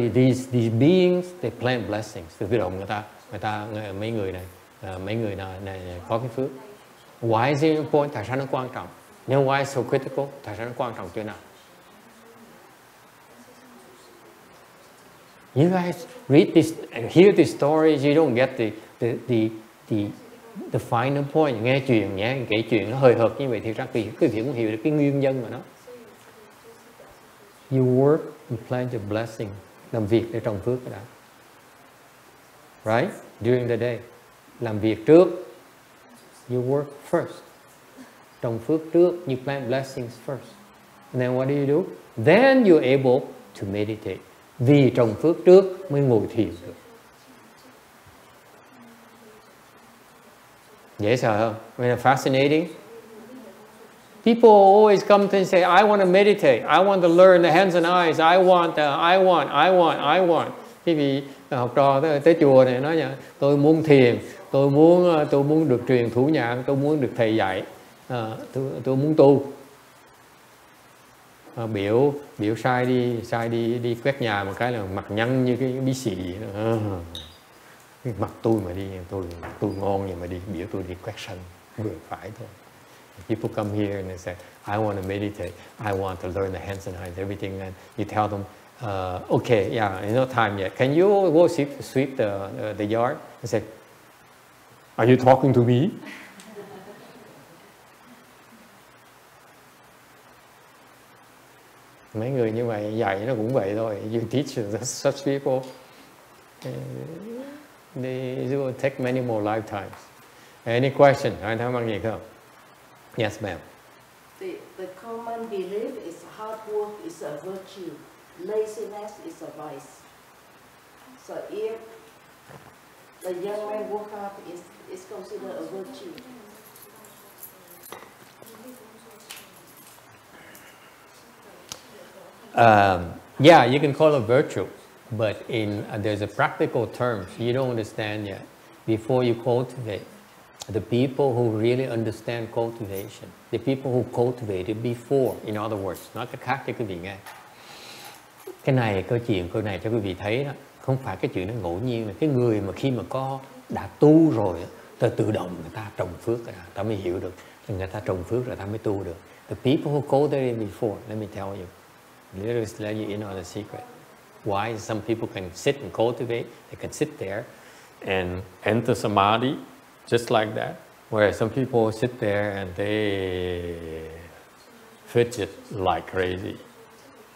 Speaker 1: these beings, they plant blessings. Tự động mấy người này có cái phước. Why is it important? Tại sao nó quan trọng? You know why it's so critical? Tại sao nó quan trọng chưa nào? You guys hear these stories, you don't get the final point, nghe chuyện nhé, kể chuyện nó hơi hợt như vậy thì ra quý vị cũng hiểu được cái nguyên nhân của nó. You work and plant your blessing, làm việc để trồng phước cái đã. Right? During the day. Làm việc trước. You work first. Trồng phước trước, you plant blessings first. And then what do? Then you're able to meditate. Vì trồng phước trước mới ngồi thiền được. Dễ sợ không? Isn't it fascinating? People always come to and say, I want to meditate. I want to learn the hands and eyes. I want. Cái vị học trò tới chùa này nói nha, tôi muốn thiền, tôi muốn được truyền thủ nhạc, tôi muốn được thầy dạy, tôi muốn tu. Biểu sai đi quét nhà một cái là mặt nhăn như cái bí xị. Cái mặt tôi mà đi, tôi ngon vậy mà biểu tôi đi quét sân, vừa phải thôi. People come here and they say, I want to meditate, I want to learn the hands and eyes, everything, and you tell them, okay, yeah, it's no time yet. Can you go sweep the yard? I say, are you talking to me? Mấy người như vậy dạy nó cũng vậy thôi. You teach such people, it will take many more lifetimes. Any question? Ai thắc mắc gì không? Yes, ma'am.
Speaker 3: The common belief is hard work is a virtue, laziness is a vice. So if the young man work hard, is considered a virtue.
Speaker 1: Yeah, you can call it virtue, but there's a practical term you don't understand yet. Before you cultivate, the people who really understand cultivation, the people who cultivated before, in other words, nói cách khác cho quý vị nghe. Cái này câu này cho quý vị thấy đó, không phải cái chuyện nó ngẫu nhiên, là cái người mà khi mà đã tu rồi, tự động người ta trồng phước rồi, ta mới hiểu được, người ta trồng phước rồi ta mới tu được. The people who cultivated before, let me tell you, let you in on the secret. Why some people can sit and cultivate, they can sit there and enter samadhi, just like that, whereas some people sit there and they fidget like crazy.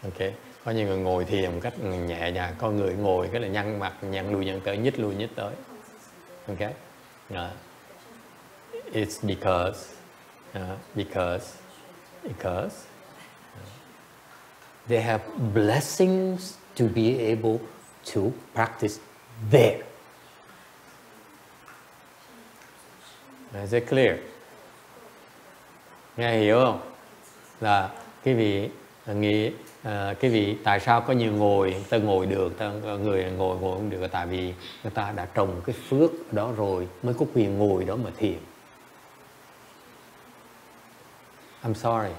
Speaker 1: Okay, có những người ngồi thiền một cách nhẹ nhàng, có người ngồi cái là nhăn mặt, nhăn lui nhăn tới, nhích lui nhích tới. Okay, it's because they have blessings to be able to practice there. Is it clear? Nghe hiểu không? Là cái vị tại sao có nhiều người ta ngồi được, người ngồi không được, tại vì người ta đã trồng cái phước đó rồi mới có quyền ngồi đó mà thiền. I'm sorry.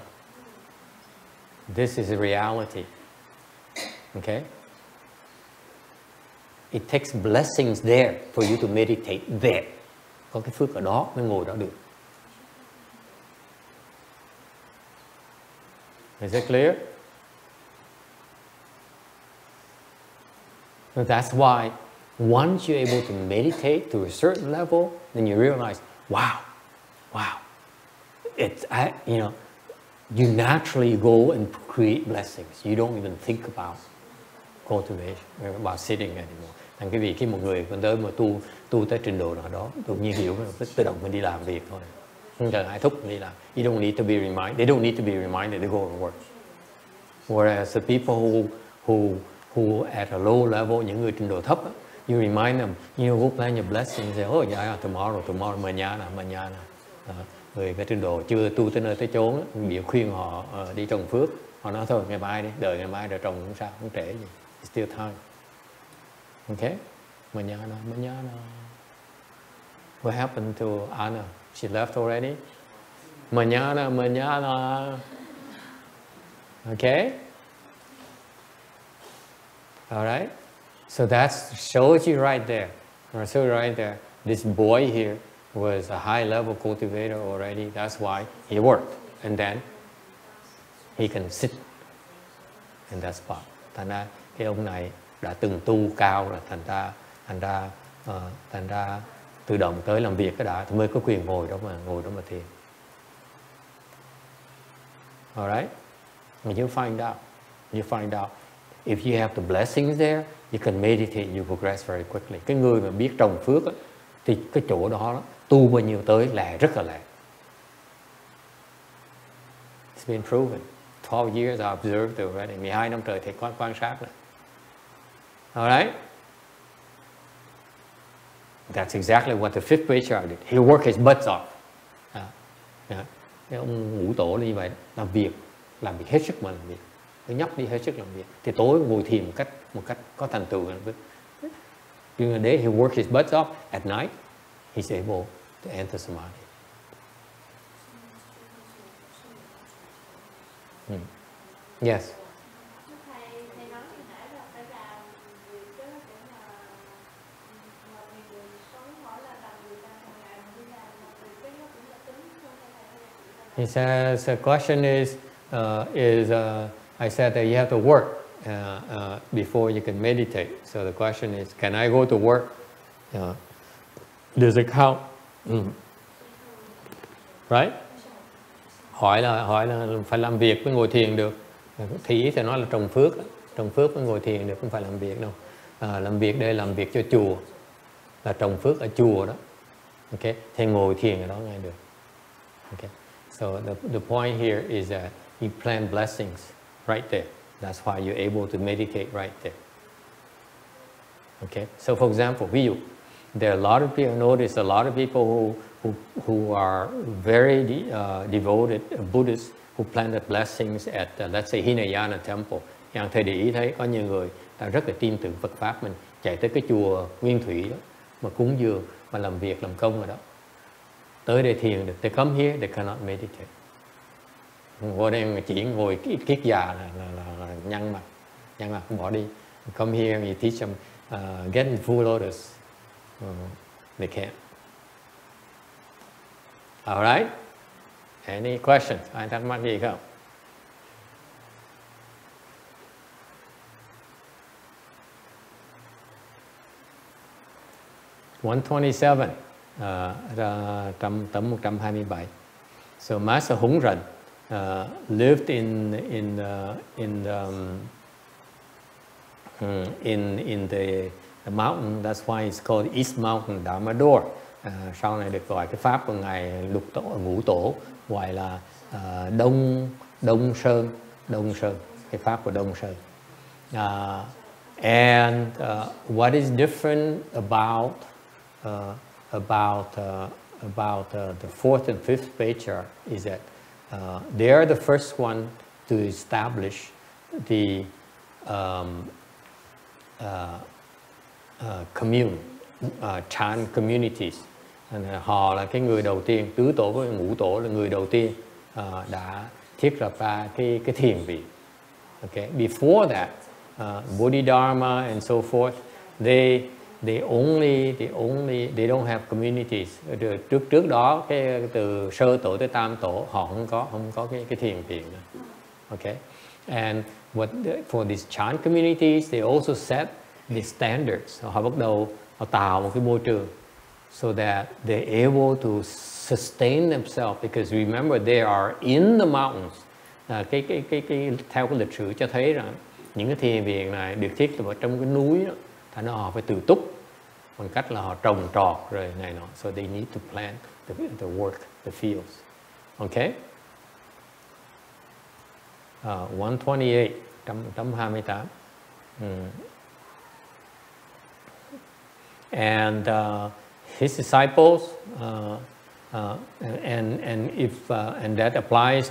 Speaker 1: This is a reality. Okay? It takes blessings there for you to meditate there. Có cái phước ở đó mới ngồi đó được. Is it clear? So that's why once you're able to meditate to a certain level, then you realize, wow, you naturally go and create blessings. You don't even think about cultivation, about sitting anymore. Thành cái vì khi một người còn tới mà tu tới trình độ nào đó, tự nhiên hiểu tự động mình đi làm việc thôi, không cần ai thúc mình đi làm. You don't need to be reminded. They don't need to be reminded to go and work. Whereas the people who at a low level, những người trình độ thấp, you remind them, go plan your blessings. Say, oh yeah, tomorrow, mañana. Người cái trình độ chưa tu tới nơi tới chốn, biểu khuyên họ đi trồng phước, họ nói thôi ngày mai đi, đợi ngày mai rồi trồng cũng sao, không trễ gì. It's still time. Okay? Mañana. What happened to Anna? She left already? Mañana. Okay? All right? So that shows you right there. This boy here was a high-level cultivator already. That's why he worked. And then he can sit in that spot. Thành ra cái ông này đã từng tu cao rồi, thành ra tự động tới làm việc cái đã thì mới có quyền ngồi đó mà thiền. Alright? And you find out if you have the blessings there, you can meditate, you progress very quickly. Cái người mà biết trồng phước á, thì cái chỗ đó tu bao nhiêu tới là rất là lẹ. It's been proven. 12 years I observed already. 12 năm trời thầy quan sát rồi. Alright? That's exactly what the 5th Patriarch did. He worked his butts off. Cái ông ngũ tổ như vậy, làm việc hết sức mà làm việc. Cứ nhóc đi hết sức làm việc. Thì tối ngồi thiền một cách có thành tựu. During the day he worked his butts off. At night he's able to enter samadhi. Yes. He says the question is I said that you have to work before you can meditate. So the question is, can I go to work? Does it count? Right? Hỏi là phải làm việc mới ngồi thiền được. Thì nói là trồng phước mới ngồi thiền được, không phải làm việc đâu. Làm việc đây làm việc cho chùa, là trồng phước ở chùa đó. Okay, thì ngồi thiền ở đó ngay được. Okay. So the point here is that you plant blessings right there. That's why you're able to meditate right there. Okay. So for example, ví dụ, there are a lot of people. Notice a lot of people who are very devoted Buddhists who planted blessings at let's say Hinayana Temple. Thầy để ý thấy có nhiều người ta rất là tin tưởng Phật pháp, mình chạy tới cái chùa Nguyên Thủy đó mà cúng dường, mà làm việc làm công ở đó. Tới đây thiền được. They come here, they cannot meditate. Ngồi đây mà chỉ ngồi kiết già là nhăn mặt bỏ đi. Come here and you teach them get in full lotus. They can't. All right? Any questions? Ai thắc mắc gì không? Tấm 127. So Master HongRen lived in the mountain. That's why it's called East Mountain Dharma Door. Sau này được gọi cái pháp của ngài ngũ tổ gọi là Đông Sơn, cái pháp của Đông Sơn. And what is different about the 4th and 5th Patriarch is that they are the first one to establish the Chan communities. Họ là cái người đầu tiên, tứ tổ với ngũ tổ là người đầu tiên đã thiết lập ra cái thiền viện. Okay, before that, Bodhidharma and so forth, they don't have communities. Trước đó cái từ sơ tổ tới tam tổ họ không có cái thiền viện. Okay, and for these Chan communities, they also set the standards. Họ bắt đầu họ tạo một cái môi trường so that they're able to sustain themselves, because remember they are in the mountains. Theo cái lịch sử cho thấy rằng những cái thiền viện này được thiết lập ở trong cái núi đó, thành ra họ phải tự túc bằng cách là họ trồng trọt rồi này nọ. So they need to plant the work, the fields. Okay? 128, 28. And his disciples, and that applies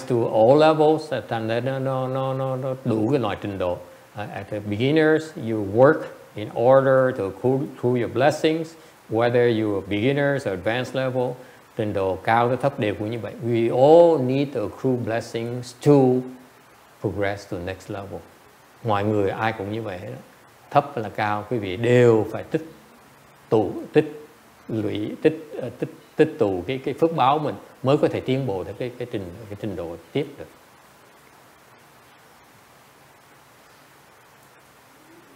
Speaker 1: to all levels. Nó đủ cái loại trình độ. At the beginners, you work in order to accrue your blessings, whether you are beginners or advanced level. Trình độ cao tới thấp đều cũng như vậy. We all need to accrue blessings to progress to the next level. Mọi người ai cũng như vậy đó. Thấp là cao, quý vị đều phải tích tụ cái phước báo mình mới có thể tiến bộ tới cái trình độ tiếp được.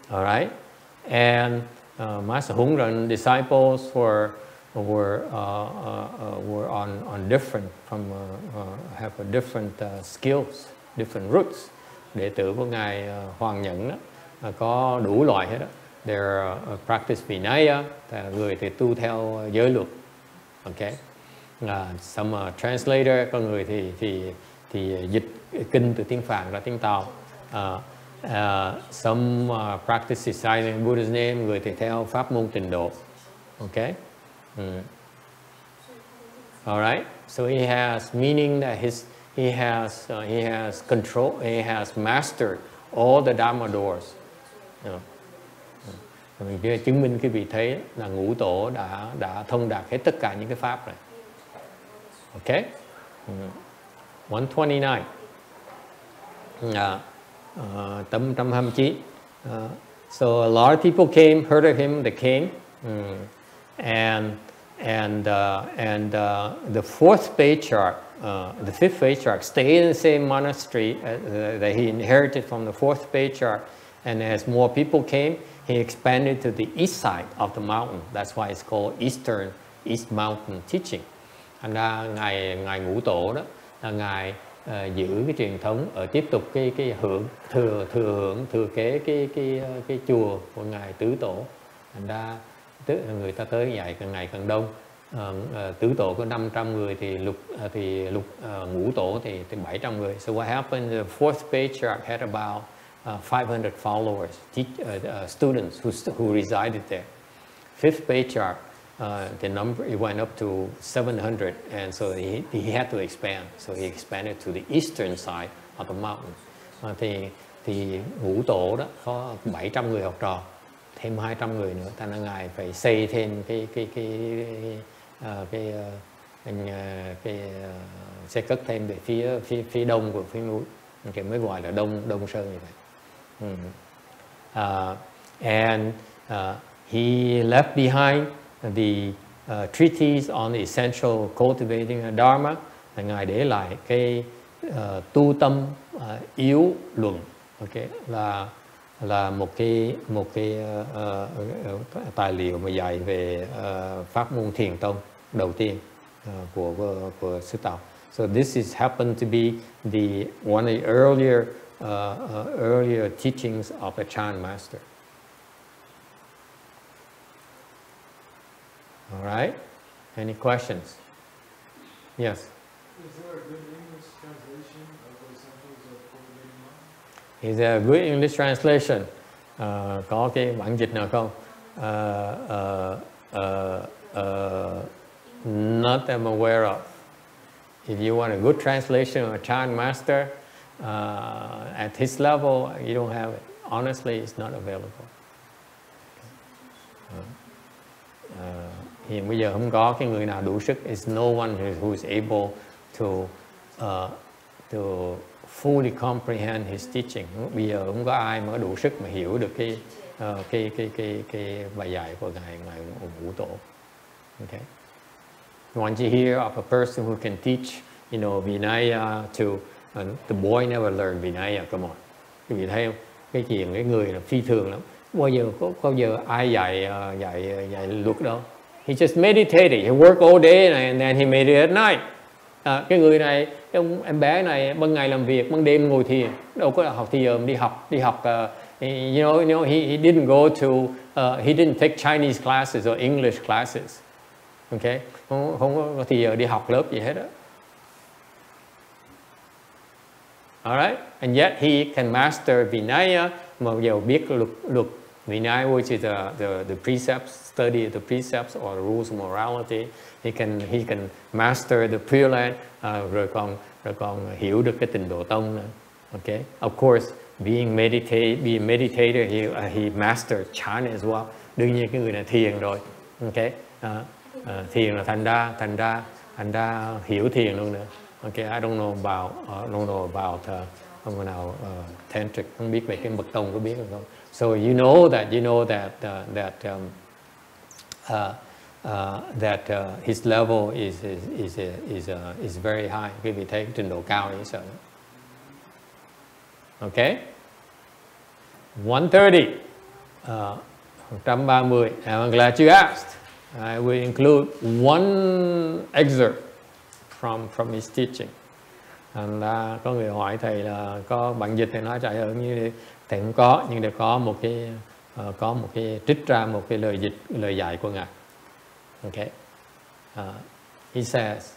Speaker 1: All right, and Master HongRen disciples were on different have a different skills, different roots. Đệ tử của ngài Hoàng Nhẫn đó, có đủ loại hết đó. They're practice Vinaya, là người thì tu theo giới luật. Okay. Some translator, có người thì dịch kinh từ tiếng Phạn ra tiếng Tàu. Some practice reciting Buddha's name, người thì theo pháp môn tịnh độ. Okay. All right. So he has, meaning that he has control, he has mastered all the Dharma doors. Mình chứng minh cái vị thế là ngũ tổ đã thông đạt hết tất cả những cái pháp này. Okay. 129. Tâm 129. So a lot of people came, heard of him, the king, and the fourth patriarch, the fifth patriarch, stayed in the same monastery that he inherited from the fourth patriarch. And as more people came, he expanded to the east side of the mountain. That's why it's called East Mountain Teaching. Thành ra ngài ngũ tổ đó là ngài giữ cái truyền thống ở tiếp tục cái hưởng thừa kế cái chùa của ngài tứ tổ. Thành ra người ta tới dạy càng ngày càng đông. Tứ tổ có 500 người thì ngũ tổ thì 700 người. So what happened? The fourth patriarch had about 500 followers, students who resided there. Fifth patriarch, the number, it went up to 700, and so he had to expand. So he expanded to the eastern side of the mountain. Thì ngũ tổ đó có 700 người học trò, thêm 200 người nữa, thành ra ngài phải xây thêm sẽ cất thêm về phía đông của phía núi, thì mới gọi là Đông Sơn như vậy. And he left behind the treatise on the essential cultivating Dharma. Là ngài để lại cái tu tâm yếu luận. Okay, là một cái tài liệu mà dạy về pháp môn thiền tông đầu tiên của xứ Tàu. So this is happened to be one of the earlier teachings of the Chan master. All right. Any questions? Yes.
Speaker 9: Is there a good English translation of the Essentials of Cultivating Mind?
Speaker 1: Is there a good English translation? Có cái bản dịch nào không? Not that I'm aware of. If you want a good translation of a Chan master at his level, you don't have it. Honestly, it's not available. Hiện bây giờ không có cái người nào đủ sức. It's no one who is able to fully comprehend his teaching. Bây giờ không có ai mà có đủ sức mà hiểu được cái bài dạy của ngài ngũ tổ. Okay. Once you hear of a person who can teach, Vinaya to the boy never learned Vinaya. Come on, quý vị thấy không? Cái chuyện cái người là phi thường lắm. Bao giờ ai dạy luật đâu? He just meditated. He worked all day and then he meditated at night. Cái người này, em bé này, ban ngày làm việc, ban đêm ngồi thiền, đâu có học thiền, đi học. He didn't go to, he didn't take Chinese classes or English classes. Okay, không có thì đi học lớp gì hết á. Alright, and yet he can master Vinaya, mà giờ biết luật Vinaya, which is the precepts, study the precepts or the rules of morality. He can master the Pure Land, rồi còn hiểu được cái Tịnh Độ Tông nữa. Okay, of course, being meditator, he mastered Chan as well. Đương nhiên cái người này thiền rồi. Okay, thiền là thành ra hiểu thiền luôn nữa. Okay, I don't know about không nào tantric, không biết về cái mật tông có biết không. So you know that his level is very high. Quý vị thấy trình độ cao như sợ. Okay. 130. 130. I'm glad you asked. I will include one excerpt from his teaching. Thành ra có người hỏi thầy là có bản dịch thì nói trời ơi như thầy không có, nhưng để có một cái trích ra một cái lời dạy của ngài. Okay. He says,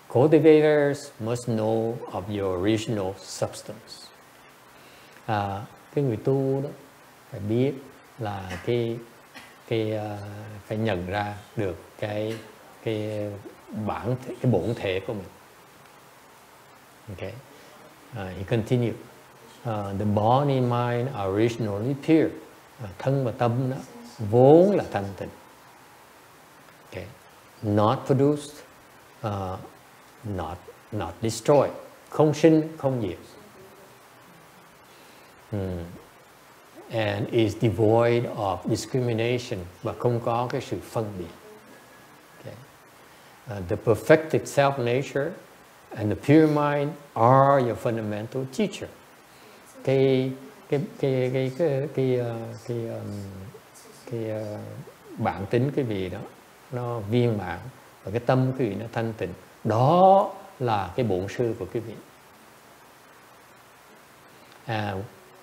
Speaker 1: cultivators must know of your original substance. Cái người tu đó phải biết là phải nhận ra được cái bổn thể của mình. Okay. He continued. The body and mind are originally pure. Thân và tâm đó vốn là thanh tịnh. Okay. Not produced, not destroyed. Không sinh, không diệt. And is devoid of discrimination, và không có cái sự phân biệt. Okay. The perfected self-nature and the pure mind are your fundamental teacher. Cái bản tính cái vị đó nó viên mãn và cái tâm cái vị nó thanh tịnh, đó là cái bổn sư của cái vị.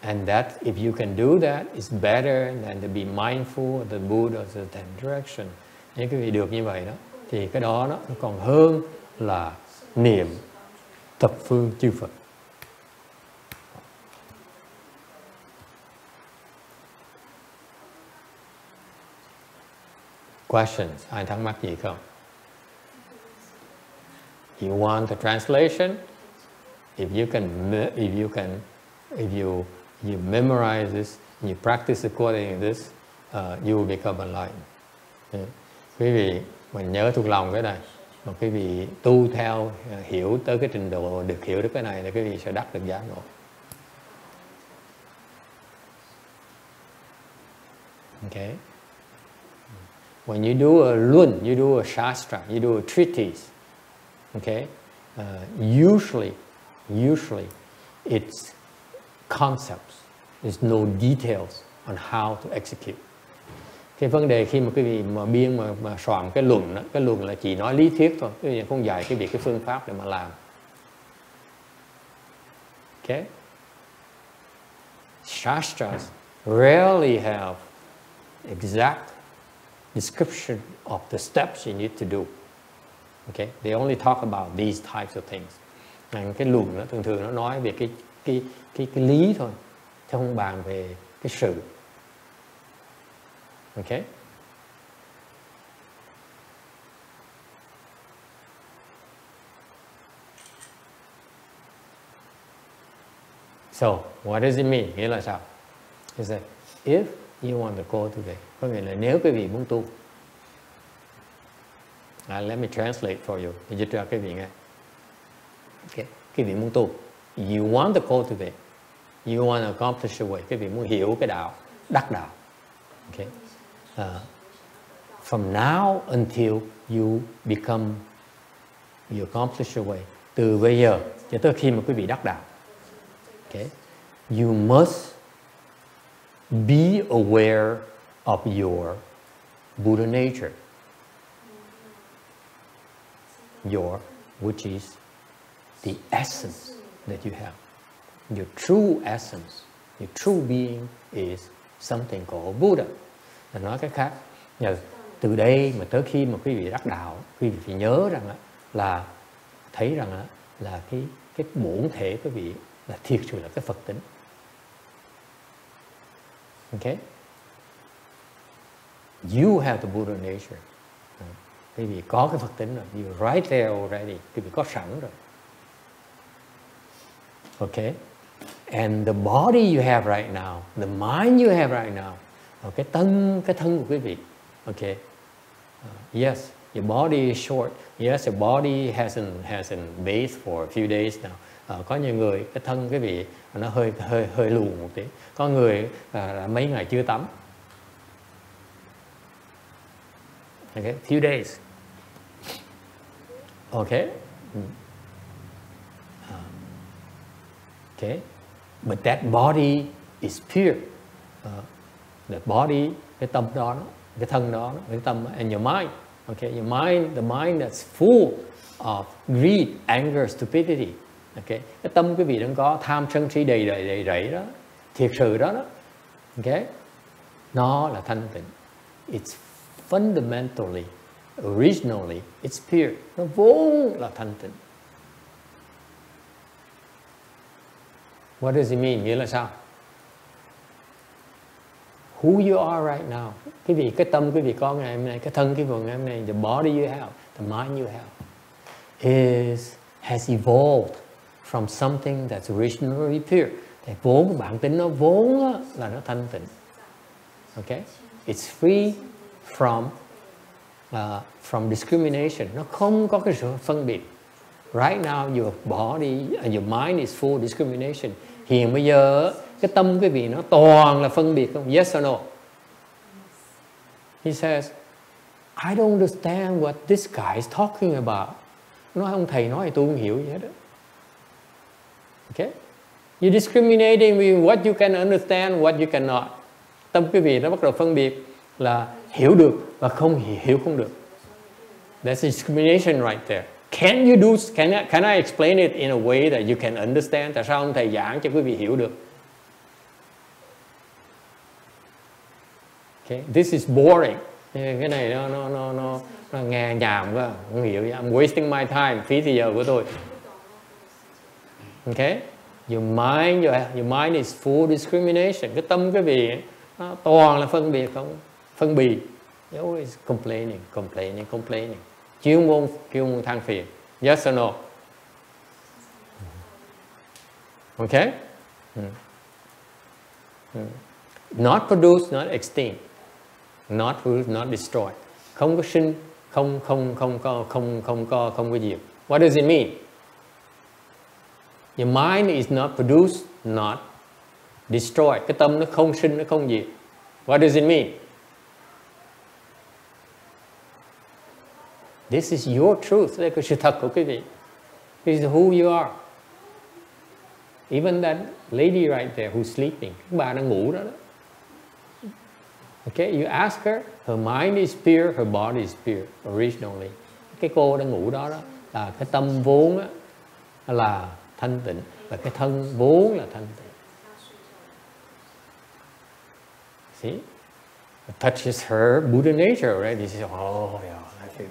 Speaker 1: And that if you can do that, it's better than to be mindful of the Buddha or the 10th direction. Nếu cái vị được như vậy đó, thì cái đó nó còn hơn là niệm thập phương chư Phật. Questions? Ai thắc mắc gì không? You want the translation? If you memorize this, you practice according to this, you will become enlightened. Quý vị mình nhớ thuộc lòng cái này, mà quý vị tu theo hiểu tới cái trình độ được hiểu được cái này là quý vị sẽ đắc được giác ngộ. Okay. When you do a luân, you do a shastra, you do a treatise, okay, usually it's concepts. There's no details on how to execute. Cái vấn đề khi mà quý vị mà biên mà soạn cái luận đó, cái luận là chỉ nói lý thuyết thôi, quý vị không dạy cái việc cái phương pháp để mà làm. Okay. Shastras rarely have exact description of the steps you need to do. Okay, they only talk about these types of things. Cái luận nó thường nó nói về cái lý thôi, chứ không bàn về cái sự. Okay. So, what does it mean? Nghĩa là sao? He said, if you want to cultivate, có nghĩa là nếu quý vị muốn tu. Let me translate for you. Để dịch ra quý vị nghe. Okay. Quý vị muốn tu. You want to cultivate. You want to accomplish the way. Quý vị muốn hiểu cái đạo, đắc đạo. Okay. From now until you accomplish your way. Từ bây giờ cho tới khi mà quý vị đắc đạo. Okay. You must be aware of your Buddha nature. Which is the essence that you have. Your true essence, your true being is something called Buddha. Là nói cách khác, từ đây mà tới khi mà quý vị đắc đạo, quý vị phải nhớ rằng là thấy rằng là cái bổn thể quý vị là thiệt sự là cái Phật tính. Okay? You have the Buddha nature. Quý vị có cái Phật tính rồi, you're right there already, quý vị có sẵn rồi. Okay? And the body you have right now, the mind you have right now, cái thân của quý vị. Okay? Yes, your body is short. Yes, your body hasn't bathed for a few days now. Có nhiều người cái thân quý vị nó hơi lù một tí. Có người mấy ngày chưa tắm. Okay, few days. Okay. Okay. But that body is pure. The body, cái tâm đó, cái thân đó, cái tâm, and your mind. Okay, your mind, the mind that's full of greed, anger, stupidity. Okay, cái tâm quý vị đang có tham sân si đầy rẫy đó, thiệt sự đó đó. Okay, nó là thanh tịnh. It's fundamentally, originally, it's pure. Nó vốn là thanh tịnh. What does it mean? Nghĩa là sao? Who you are right now. Quý vị, cái tâm quý vị có ngày hôm nay, cái thân quý vị ngày hôm nay, the body you have, the mind you have, has evolved from something that's originally pure. Thì vốn bản tính nó vốn là nó thanh tịnh. Okay? It's free from discrimination. Nó không có cái sự phân biệt. Right now your body, your mind is full of discrimination. Hiện bây giờ cái tâm quý vị nó toàn là phân biệt không? Yes or no? He says, I don't understand what this guy is talking about. Nói ông thầy nói thì tôi không hiểu gì hết đó. Okay? You discriminating with what you can understand, what you cannot. Tâm quý vị nó bắt đầu phân biệt là hiểu được và không hiểu không được. That's discrimination right there. Can I explain it in a way that you can understand? Tại sao ông thầy giảng cho quý vị hiểu được? Okay, this is boring. Cái này nó nghe nhàm quá, không hiểu. I'm wasting my time, phí thời giờ của tôi. Okay, your mind is full discrimination. Cái tâm quý vị nó toàn là phân biệt không, phân bì. You're always complaining. Chuyên môn than phiền. Yes or no? Okay? Not produce, not extinct. Not produce, not destroy. Không có sinh, không có diệt. What does it mean? Your mind is not produced, not destroy. Cái tâm nó không sinh, nó không diệt. What does it mean? This is your truth. Đây là sự thật của quý vị. This is who you are. Even that lady right there who's sleeping. Bà đang ngủ đó. Okay, you ask her mind is pure, her body is pure, originally. Cái cô đang ngủ đó là cái tâm vốn là thanh tịnh và cái thân vốn là thanh tịnh. See? It touches her Buddha nature, right? She says, oh yeah, I feel.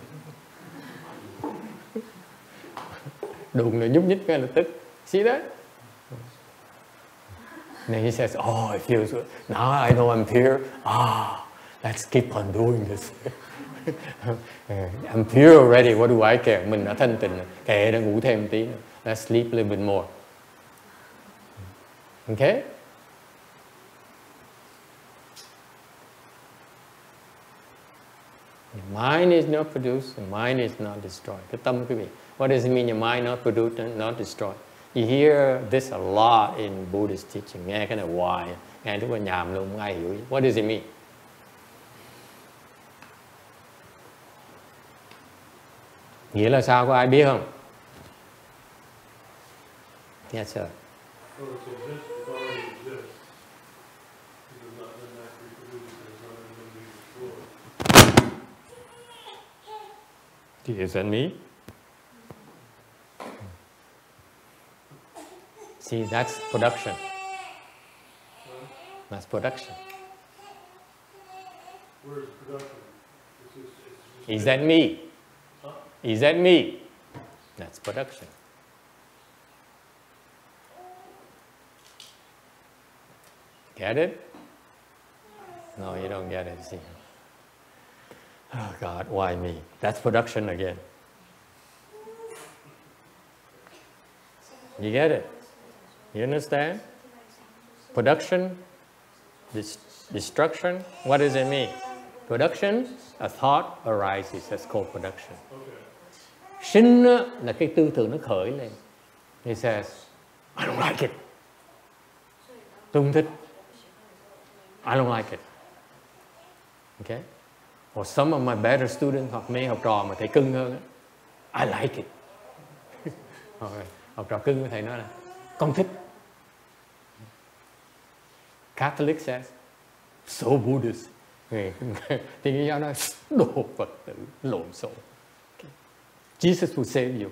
Speaker 1: Đụng là nhúc nhích ngay lập tức. See that? And then he says, oh, it feels good. Now I know I'm pure. Let's keep on doing this. I'm pure already. What do I care? Mình đã thanh tịnh. Kệ đã ngủ thêm một tí nữa. Let's sleep a little bit more. Okay? Your mind is not produced. Your mind is not destroyed. Cái tâm quý vị. What does it mean your mind not produced and not destroyed? You hear this a lot in Buddhist teaching. Nghe cái này hoài. Nghe rất là nhàm luôn, không ai hiểu. What does it mean? Nghĩa là sao? Có ai biết không? Yes, sir. Is that me? See, that's production. That's production.
Speaker 9: Where's production?
Speaker 1: Is that me? Is that me? That's production. Get it? No, you don't get it. See? Oh God, why me? That's production again. You get it? You understand? Production, destruction. What does it mean? Production, a thought arises. That's called production. Sinh là cái tư tưởng nó khởi lên. He says, I don't like it. Tôi không thích. I don't like it. Okay? Or some of my better students hoặc mấy học trò mà thầy cưng hơn, I like it. Học trò cưng của thầy nói là con thích. Catholic says, so Buddhist. Thì giáo nói đồ Phật tử lộn xộn. Jesus will save you.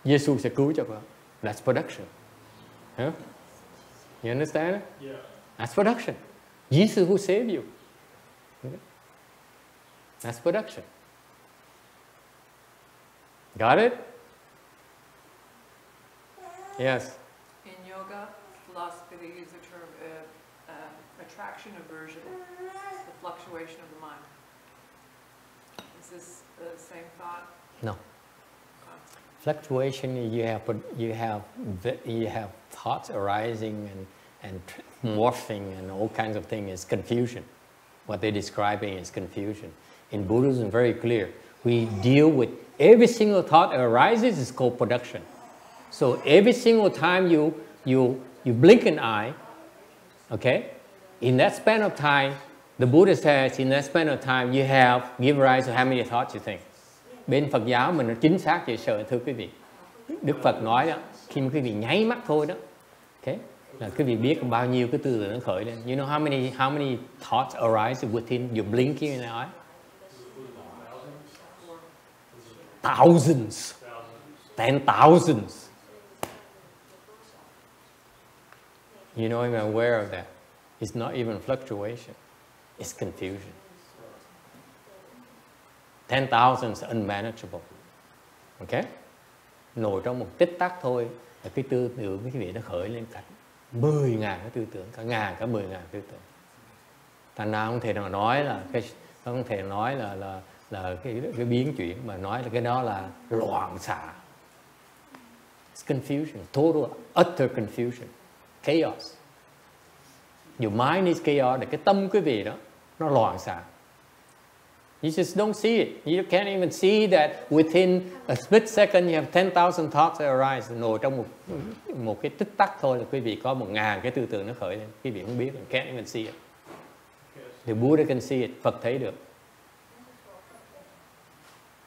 Speaker 1: Jesus sẽ cứu cho con. That's production. Huh? You understand?
Speaker 9: Yeah.
Speaker 1: That's production. Jesus will save you. Okay? That's production. Got it? Yes.
Speaker 5: In yoga philosophy, they use the term attraction aversion, the fluctuation of the mind. Is this the same thought?
Speaker 1: No. Fluctuation. You have thoughts arising and morphing and all kinds of things. Is confusion. What they're describing is confusion. In Buddhism, very clear. We deal with every single thought that arises is called production. So every single time you blink an eye, okay, in that span of time, the Buddha says, in that span of time, you have give rise to how many thoughts you think. Bên Phật giáo mình nó chính xác vậy sợ thưa quý vị. Đức Phật nói đó, khi mà quý vị nháy mắt thôi đó, okay, là quý vị biết bao nhiêu cái tư tưởng nó khởi lên. You know how many thoughts arise within your blinking an eye? Thousands. 10,000. You know, I'm aware of that. It's not even fluctuation. It's confusion. 10,000 is unmanageable. Okay? Nổi trong một tích tắc thôi là cái tư tưởng quý vị nó khởi lên cả 10.000 cái tư tưởng, cả 10.000 tư tưởng. Thành ra không thể nào nói là không thể nói là cái biến chuyển, mà nói là cái đó là loạn xạ. It's confusion, total, utter confusion, chaos. Your mind is chaos, để cái tâm quý vị đó nó loạn xạ. You just don't see it. You can't even see that within a split second you have 10,000 thoughts that arise. Nổi trong một cái tích tắc thôi là quý vị có 1.000 cái tư tưởng nó khởi lên. Quý vị không biết, you can't even see it. The Buddha can see it, Phật thấy được.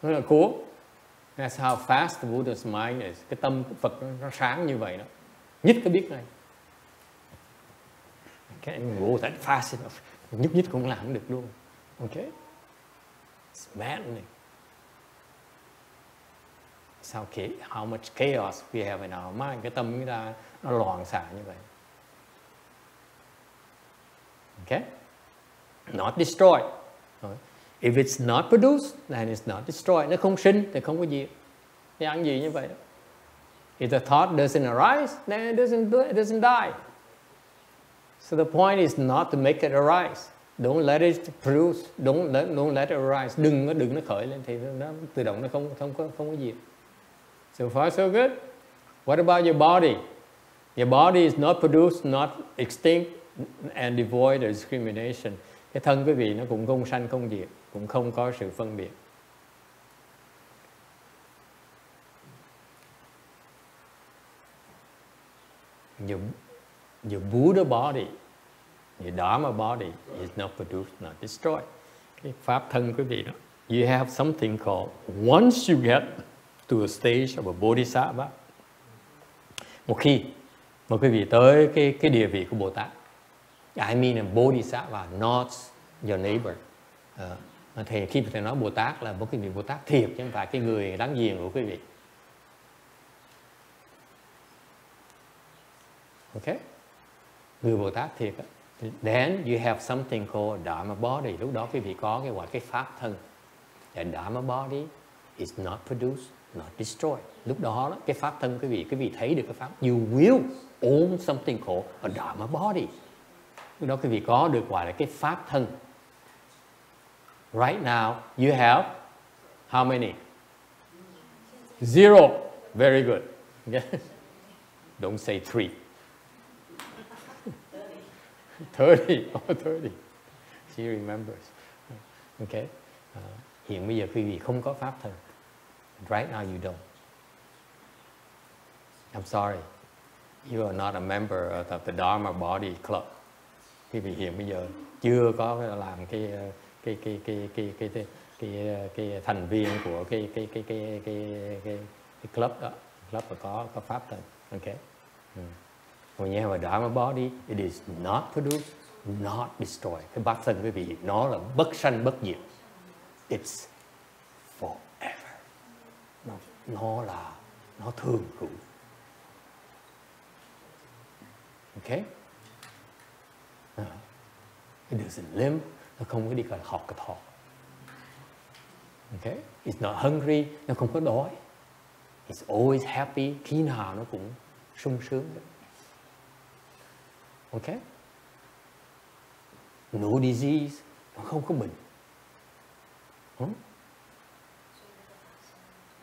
Speaker 1: Nó là cool. That's how fast the Buddha's mind is. Cái tâm của Phật nó sáng như vậy đó. Nhất cái biết này. Can't even go that fast enough. Nhất cũng làm được luôn. Okay? It's maddening. It's how much chaos we have in our mind. Cái tâm chúng ta nó loạn xạ như vậy. Okay? Not destroyed. If it's not produced, then it's not destroyed. Nó không sinh thì không có diệt. Dạng gì như vậy đó. If the thought doesn't arise, then it doesn't die. So the point is not to make it arise. Don't let it produce. Don't let it arise. Đừng nó khởi lên thì nó tự động nó không có diệt. So far so good. What about your body? Your body is not produced, not extinct, and devoid of discrimination. Cái thân quý vị nó cũng không sanh không diệt, cũng không có sự phân biệt. Your Buddha body, your Dharma body is not produced, not destroyed. Cái pháp thân quý vị đó, you have something called, once you get to a stage of a Bodhisattva, một khi mà quý vị tới cái địa vị của Bồ Tát, I mean a Bodhisattva, not your neighbor. Thì khi thầy nói Bồ Tát là một cái vị Bồ Tát thiệt, chứ không phải cái người láng giềng của quý vị. Okay? Người Bồ Tát thiệt. Then you have something called Dharma body. Lúc đó quý vị có cái gọi cái pháp thân. The Dharma body is not produced, not destroyed. Lúc đó cái pháp thân quý vị thấy được cái pháp. You will own something called a Dharma body. Lúc đó quý vị có được gọi là cái pháp thân. Right now you have how many? Zero. Very good. Okay? Don't say 3. 30. Oh, 30. She remembers. Okay. Hiện bây giờ quý vị không có pháp thân. Right now you don't. I'm sorry. You are not a member of the Dharma Body Club. Quý vị hiện bây giờ chưa có làm cái thành viên của cái club đó. Club là có pháp thân. Okay. When you have a Dharma body, it is not produced, not destroy. Cái bát thân quý vị, nó là bất sanh bất diệt. It's forever. Nó thường hữu. Okay? It doesn't limp, nó không có đi cả học cái thọ. Okay? It's not hungry, nó không có đói. It's always happy, khi nào nó cũng sung sướng. Okay? No disease, nó không có bệnh.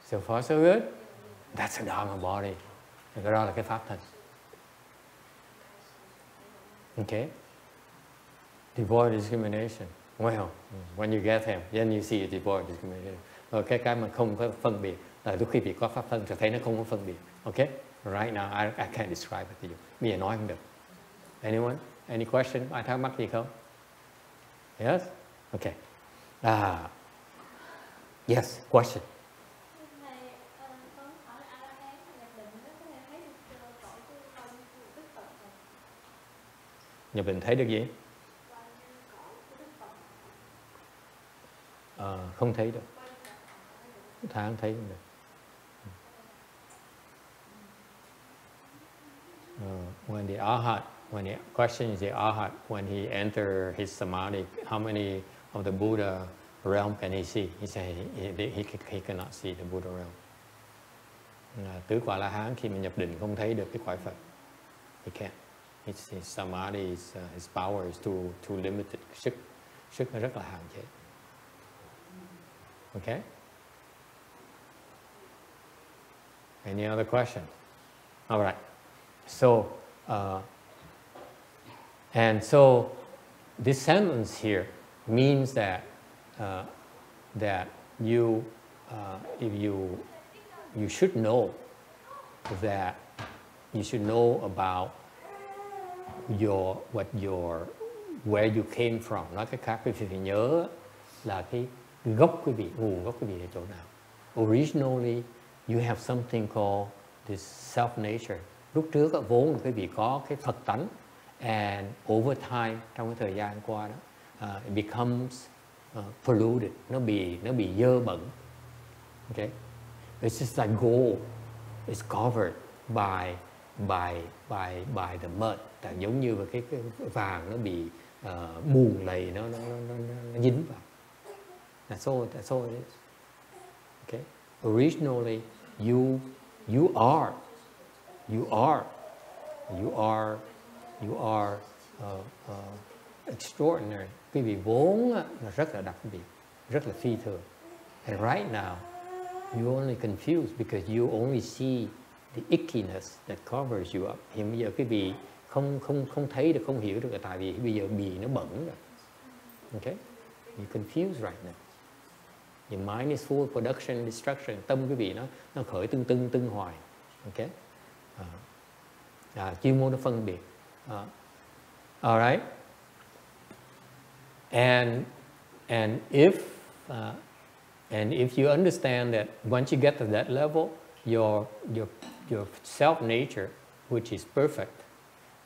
Speaker 1: So far so good. That's a Dharma body. Cái đó là cái pháp thân. Okay? Devoid discrimination. Well, when you get him, then you see devoid discrimination. Rồi cái mà không có phân biệt là lúc khi bị có pháp thân sẽ thấy nó không có phân biệt. Okay? Right now I can't describe it to you. Bây giờ nói không được. Anyone? Any question? Ai thắc mắc gì không? Yes? Okay. Yes, question. Nhập định thấy được gì? Không thấy được. Không thấy được. When the Arhat, when the question is the Arhat, when he entered his samadhi, how many of the Buddha realm can he see? He said he cannot see the Buddha realm. Tứ quả La Hán khi mà nhập định không thấy được cái cõi Phật. He can't. His samadhi, his power is too limited. Sức nó rất là hạn chế. Okay? Any other question? All right. So, and so this sentence here means that you, if you should know that you should know about where you came from. Nói cách khác, quý vị phải nhớ là cái gốc quý vị, nguồn gốc quý vị ở chỗ nào. Originally, you have something called this self-nature. Lúc trước vốn quý vị có cái Phật tánh, and over time, trong cái thời gian qua đó, it becomes polluted. Nó bị dơ bẩn. Okay? It's just like gold. It's covered by the mud. Giống như cái vàng nó bị bùn lầy, nó dính vào. That's all it is. Okay? Originally, you are extraordinary. Quý vị vốn là rất là đặc biệt, rất là phi thường. And right now, you only confused because you only see the ickiness that covers you up. Hiện bây giờ quý vị không thấy được, không hiểu được là tại vì bây giờ bì nó bẩn rồi. Okay? You're confused right now. Your mind is full of production and destruction. Tâm quý vị nó khởi tưng hoài. Okay? Chuyên môn nó phân biệt. All right? And if you understand that once you get to that level, your self nature, which is perfect,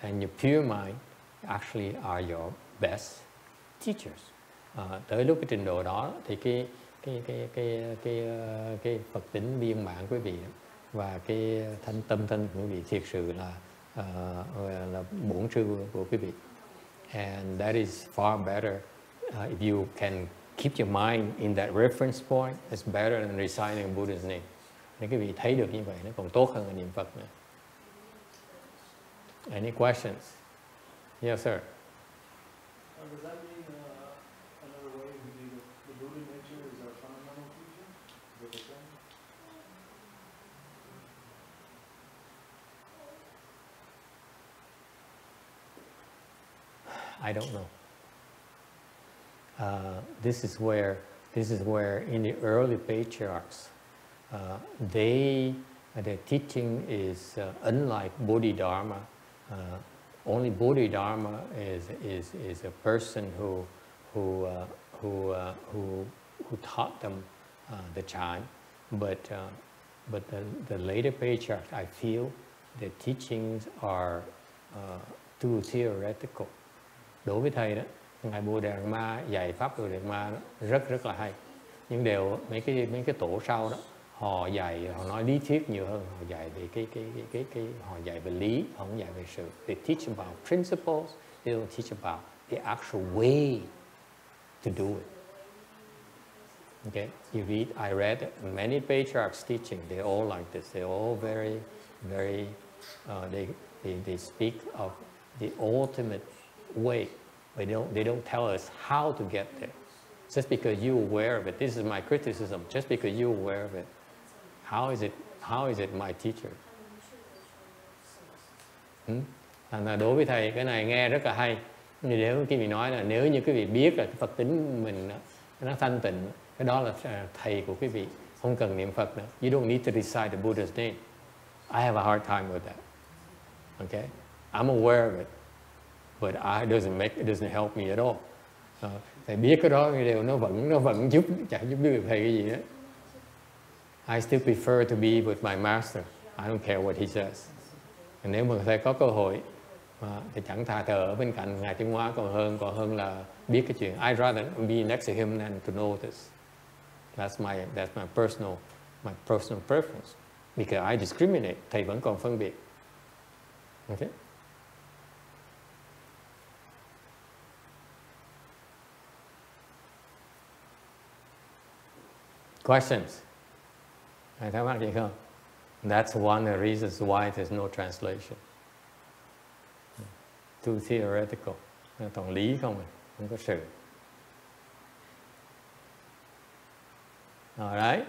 Speaker 1: and your pure mind actually are your best teachers. Tới lúc cái trình độ đó thì cái Phật tính viên mãn quý vị và cái tâm thân của quý vị thiệt sự là bổn sư của quý vị. And that is far better if you can keep your mind in that reference point. It's better than reciting Buddha's name. Nếu quý vị thấy được như vậy, nó còn tốt hơn là niệm Phật nữa. Any questions? Yes, sir.
Speaker 9: Does that mean another way we do the Buddha nature is our fundamental teacher? Is that the same?
Speaker 1: I don't know. This is where in the early patriarchs, their teaching is unlike Bodhidharma. Only Bodhidharma is a person who taught them the chant, but the later patriarchs, I feel, their teachings are too theoretical. Đối với thầy đó, ngài Bodhidharma dạy pháp Bodhidharma đó rất là hay. Nhưng đều mấy cái tổ sau đó họ dạy, họ nói lý thuyết nhiều hơn, họ dạy về họ dạy về lý, họ không dạy về sự. They teach about principles, they don't teach about the actual way to do it. Okay, you read, I read many patriarchs teaching. They're all like this. They're all very, very. They speak of the ultimate way, but they don't tell us how to get there. Just because you're aware of it, this is my criticism. Just because you're aware of it, how is it my teacher? Thành ra đối với thầy cái này nghe rất là hay. Nếu quý vị nói là nếu như quý vị biết là cái Phật tính mình nó thanh tịnh, cái đó là thầy của quý vị, không cần niệm Phật nữa. You don't need to recite the Buddha's name. I have a hard time with that. Okay, I'm aware of it, but it doesn't help me at all. Thầy biết cái đó điều nó vẫn giúp, chẳng giúp được thầy cái gì đó. I still prefer to be with my master. I don't care what he says. Nếu mà thầy có cơ hội thì chẳng thà thờ ở bên cạnh ngài Tiến Hóa còn hơn là biết cái chuyện. I'd rather be next to him than to know this. That's my personal preference. Because I discriminate. Thầy vẫn còn phân biệt. Okay? Questions? Ai thắc mắc gì không? That's one of the reasons why there's no translation. Too theoretical. Toàn lý không, không có sự. All right.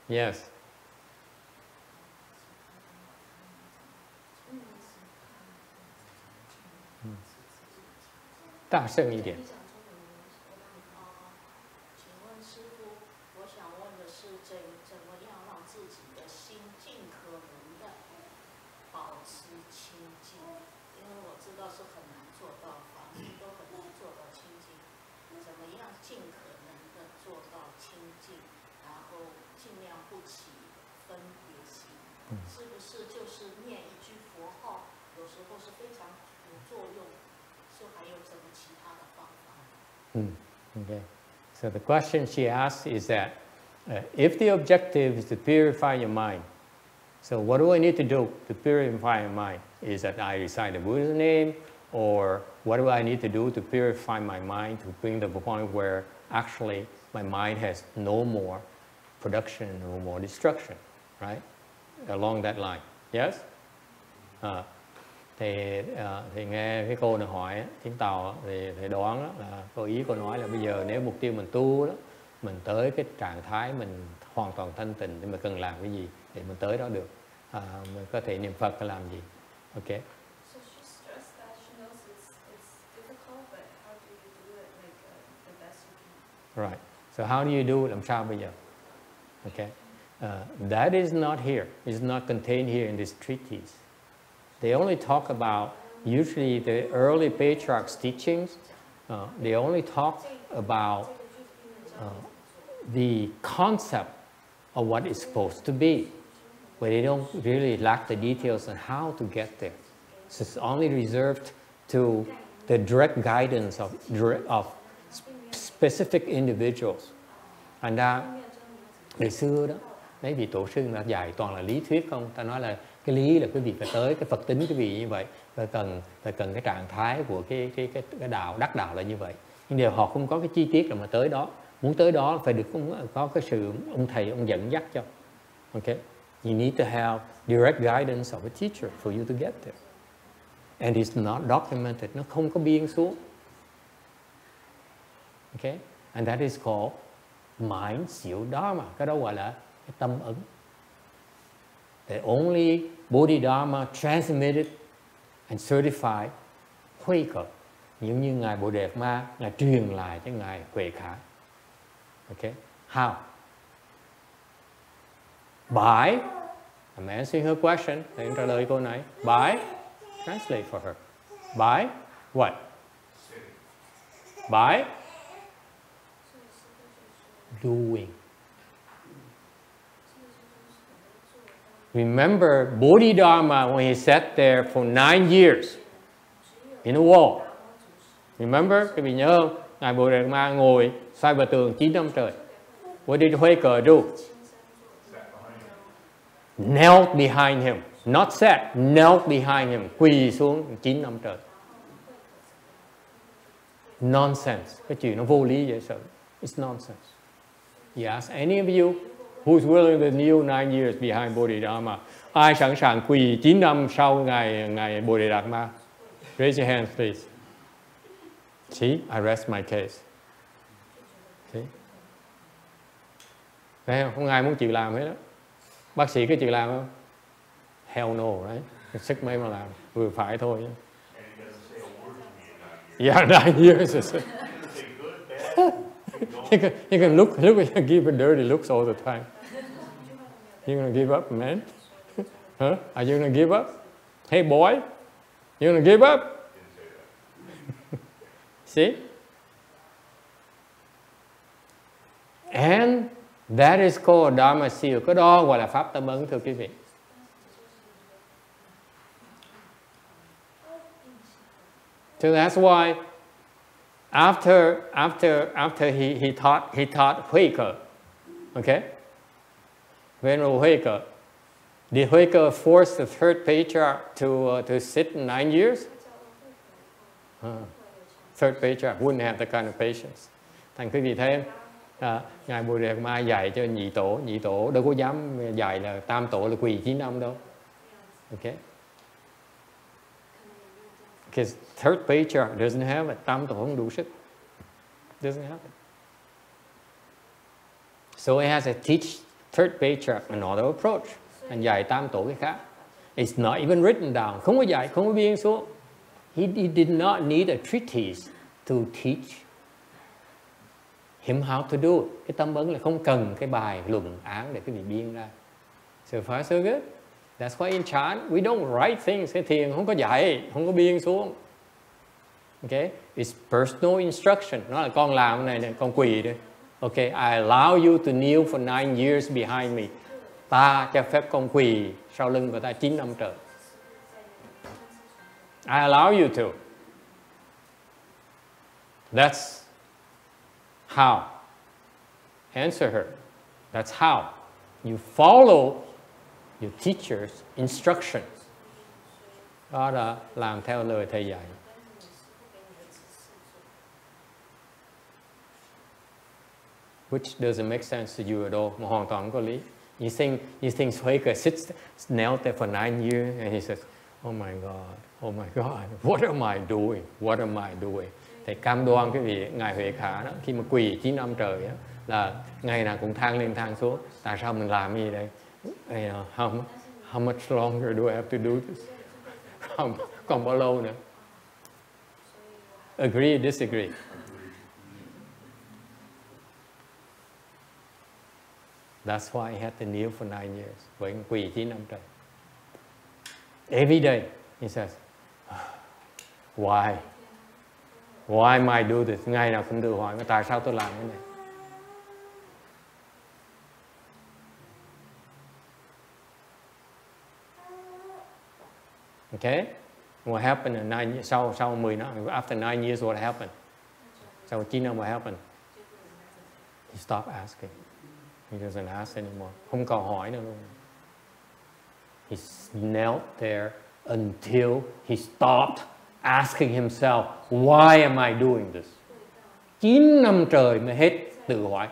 Speaker 1: Yes. Đại声一点。
Speaker 10: 请问师父，我想问的是，怎么样让自己的心尽可能的保持清净？因为我知道是很难做到，法师都很难做到清净。怎么样尽可能的做到清净，然后尽量不起分别心？是不是就是念一句佛号，有时候是非常有作用？还有什么其他的方法？
Speaker 1: Okay. So the question she asks is that if the objective is to purify your mind, so what do I need to do to purify your mind? Is that I recite the Buddha's name, or what do I need to do to purify my mind to bring to the point where actually my mind has no more production, no more destruction, right? Along that line. Yes? Thì nghe cái cô này hỏi tiếng Tàu thì đoán là cô ý cô nói là bây giờ nếu mục tiêu mình tu đó, mình tới cái trạng thái mình hoàn toàn thanh tịnh thì mình cần làm cái gì để mình tới đó được, mình có thể niệm Phật hay làm gì. Ok.
Speaker 8: So she stressed that she knows it's difficult, but how do you do it like the best you can?
Speaker 1: Right. So how do you do it? Làm sao bây giờ? Okay. That is not here. It's not contained here in this treatise. They only talk about, usually the early patriarchs' teachings, they only talk about the concept of what it's supposed to be, but they don't really lack the details on how to get there. So it's only reserved to the direct guidance of specific individuals. Thành ra, ngày xưa đó, mấy vị tổ sư là dạy toàn là lý thuyết không? Ta nói là cái lý là quý vị phải tới cái Phật tính quý vị như vậy, phải cần cái trạng thái của cái đạo đắc đạo là như vậy. Nhưng điều họ không có cái chi tiết là mà tới đó, muốn tới đó phải được có cái sự ông thầy ông dẫn dắt cho. Okay, you need to have direct guidance of a teacher for you to get there, and it's not documented, nó không có biên xuống. Okay, and that is called mind siêu dharma. Cái đó gọi là cái tâm ấn. The only Bodhidharma transmitted and certified Huệ Cực, giống như ngài Bồ Đề Ma, ngài truyền lại cho ngài Huệ Khả. Okay, how? By, I'm answering her question. Thầy trả lời cô này. By, translate for her. By what? By doing. Remember Bodhidharma when he sat there for 9 years in a wall. Remember, các vị nhớ không? Ngài Bodhidharma ngồi xoay vào tường 9 năm trời. What did Huayca do? Knelt behind him, not sat, knelt behind him, quỳ xuống 9 năm trời. Nonsense, cái chuyện nó vô lý dễ sợ. It's nonsense. You ask any of you who's willing to kneel 9 years behind Bodhidharma, ai sẵn sàng quỳ 9 năm sau ngài Bodhidharma? Raise your hands, please. See, I rest my case. See? Thấy không? Không ai muốn chịu làm hết đó. Bác sĩ có chịu làm không? Hell no, right? Sức mấy mà làm, vừa phải thôi. Yeah, 9 years. You can look give a dirty looks all the time. You gonna give up, man? Huh? Are you gonna give up? Hey, boy, you gonna give up? See? And that is called Dharma seal. Cái đó gọi là pháp tâm ấn, thưa quý vị. So that's why after he taught Huayca, okay? Venerable Huayca, did Huayca force the third patriarch to sit 9 years? Third patriarch wouldn't have that kind of patience. Thành quý vị thấy ngài Bodhidharma dạy cho nhị tổ đâu có dám dạy là tam tổ là quỳ 9 năm đâu. Okay? Because third patriarch doesn't have it. Tam tổ không đủ sức. Doesn't have it. So he has to teach third patriarch another approach. Anh dạy tam tổ cái khác. It's not even written down. Không có dạy, không có biên xuống. He did not need a treatise to teach him how to do it. Cái tâm ấn là không cần cái bài luận án để quý vị biên ra. So far so good. That's why in chant we don't write things. Cái thiền không có dạy, không có biên xuống. Okay, it's personal instruction. Nó là con làm cái này nè, con quỳ đi. Okay, I allow you to kneel for 9 years behind me. Ta cho phép con quỳ sau lưng của ta 9 năm trời. I allow you to. That's how. Answer her. That's how. You follow your teacher's instruction. Đó là làm theo lời thầy dạy. Which doesn't make sense to you at all. Mà hoàn toàn không có lý. You think Huayca sits knelt there for 9 years and he says, oh my God, what am I doing? What am I doing? Thầy cam đoan cái vị ngài Huệ Khả đó, khi mà quỳ 9 năm trời đó, là ngày nào cũng thang lên thang xuống. Tại sao mình làm gì đây? How much longer do I have to do this? Còn bao lâu nữa? Agree, disagree? That's why he had to kneel for 9 years. Với quỳ 9 năm trời. Every day, he says, why? Why am I do this? Ngày nào cũng tự hỏi, tại sao tôi làm cái này? Okay? What happened in 9 years? Sau 10 năm, after 9 years, what happened? Sau 9 năm, what happened? He stopped asking. He doesn't ask anymore. Không còn hỏi nữa luôn. He knelt there until he stopped asking himself, why am I doing this? 9 năm trời mới hết tự hỏi,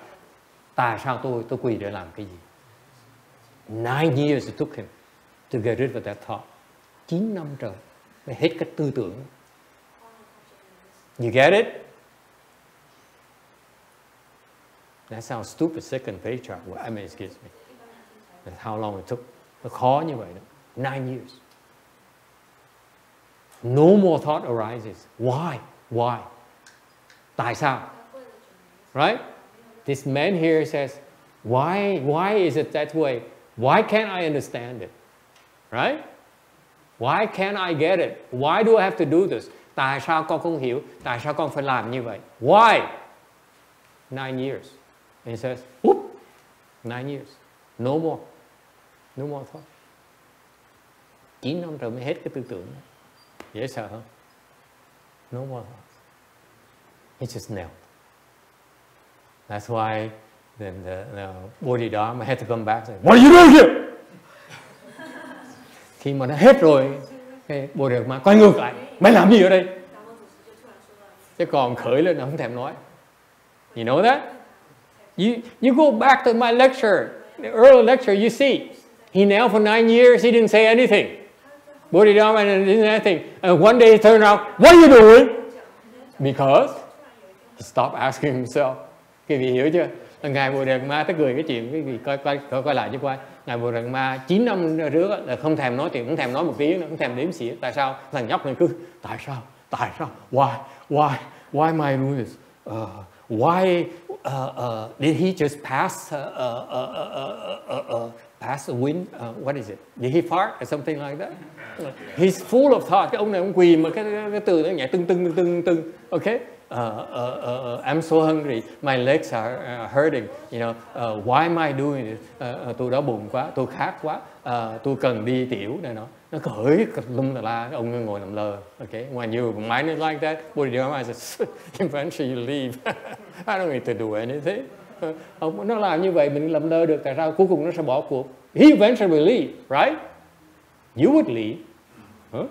Speaker 1: tại sao tôi quỳ để làm cái gì? 9 years it took him to get rid of that thought. 9 năm trời mới hết cái tư tưởng. You get it? That's how stupid second patriarch was. I mean, excuse me. That's how long it took. Nó khó như vậy đó. 9 years. No more thought arises. Why? Why? Tại sao? Right? This man here says, why is it that way? Why can't I understand it? Right? Why can't I get it? Why do I have to do this? Tại sao con không hiểu? Tại sao con phải làm như vậy? Why? 9 years. And he says, whoop, 9 years. No more. No more thought. 9 năm rồi mới hết cái tư tưởng đó. Dễ sợ không? No more thoughts. It just knelt. That's why then the Bodhidharma had to come back and say, what are you doing here? Khi mà nó hết rồi, cái Bodhidharma quay ngược lại, mày làm gì ở đây? Chứ còn khởi lên nó không thèm nói. You know that? You go back to my lecture, the early lecture, you see, he knelt for 9 years, he didn't say anything. Bodhidharma didn't say anything. And one day he turned out, what are you doing? Because he stopped asking himself. Quý vị hiểu chưa? Ngài Bodhidharma tới cười cái chuyện, quý vị coi lại chứ coi. Ngài Bodhidharma 9 năm trước là không thèm nói chuyện, không thèm nói một tiếng, không thèm đếm xỉa. Tại sao? Thằng nhóc này cứ, tại sao? Why am I doing this? Why did he just pass pass the wind? What is it? Did he fart or something like that? He's full of thought. Cái ông này ông quỳ mà cái từ nó nhảy tưng. Okay? I'm so hungry. My legs are hurting. You know, why am I doing this? Tôi đói bụng quá, tôi khát quá, tôi cần đi tiểu này nó. Nó khởi lum la, ông ngồi làm lờ. Okay? When you mind it like that, Bodhidharma says, eventually you leave. I don't need to do anything. Nó làm như vậy mình làm lơ được, tại sao cuối cùng nó sẽ bỏ cuộc? He eventually will leave, right? You would leave. Huh?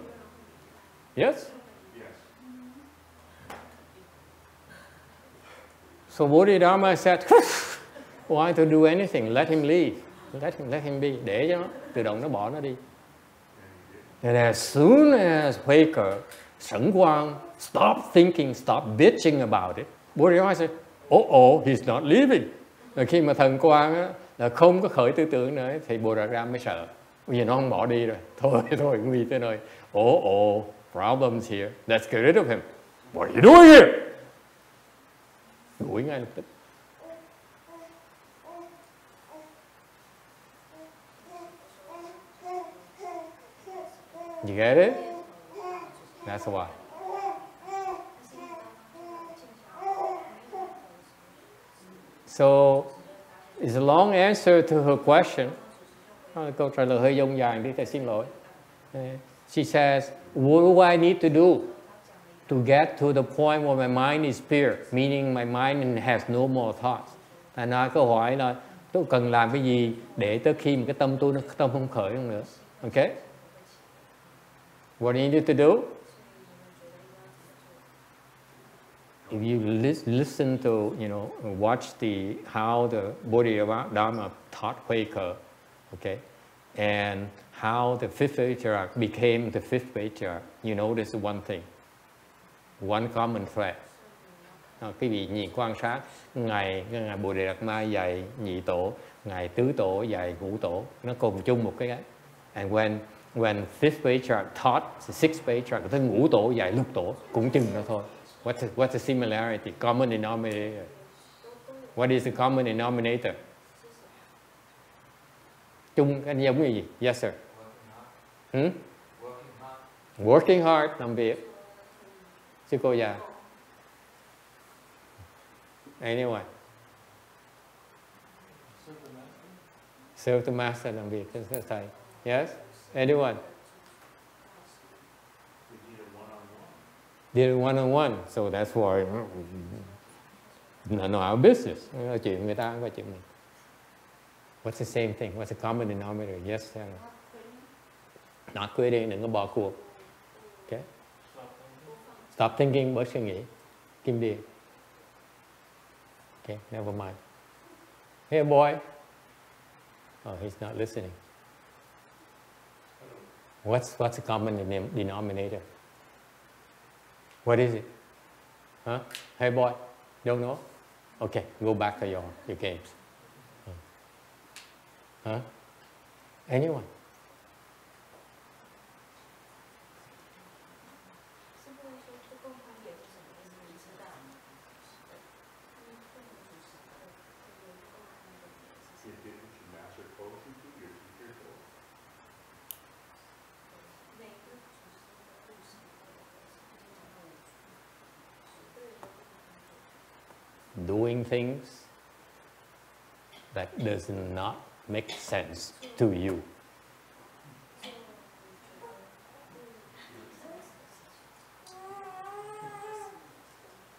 Speaker 1: Yes? So Bodhidharma said, why to do anything? Let him leave. Let him be. Để cho nó tự động nó bỏ nó đi. And as soon as Huaker, Shen Guang, stop thinking, stop bitching about it, Bodhidharma said, he's not leaving. Rồi khi mà thần Quang á, là không có khởi tư tưởng nữa thì Bodhidharma mới sợ. Bây giờ nó không bỏ đi rồi. Thôi, nguy tới nơi. Problems here. Let's get rid of him. What are you doing here? Đuổi ngay lập tức. You get it? That's why. So, it's a long answer to her question. Câu trả lời hơi dông dài đi, thầy xin lỗi. She says, what do I need to do to get to the point where my mind is pure, meaning my mind has no more thoughts? Thành ra câu hỏi là tôi cần làm cái gì để tới khi mà cái tâm tôi nó tâm không khởi nữa. Okay? What do you need to do? If you listen to, watch how the Bodhidharma taught Huaker, okay, and how the 5th Patriarch became the 5th Patriarch, you notice one thing, one common thread. Quý vị nhìn quan sát, Ngài Bodhidharma dạy nhị tổ, Ngài tứ tổ dạy ngũ tổ, nó cùng chung một cái. And when 5th Patriarch taught the 6th Patriarch, tới ngũ tổ dạy lục tổ, cũng chừng đó thôi. What's the similarity? Common denominator. What is the common denominator? Chung cái giống như gì? Yes sir. Working hard, làm việc. Sư cô già. Anyway. Serve the master, làm việc cho thầy. Yes? Anyone? Did it one-on-one. So that's why none of our business. Chuyện người ta không có chuyện mình. What's the same thing? What's the common denominator? Yes, Sarah. Not quitting, đừng có bỏ cuộc. Okay? Stop thinking, bớt suy nghĩ. Kim Điền. Okay, never mind. Hey boy. Oh, he's not listening. What's the common denominator? What is it? Huh? Hey boy, don't know? Okay, go back to your games. Huh? Anyone? Doing things that does not make sense to you.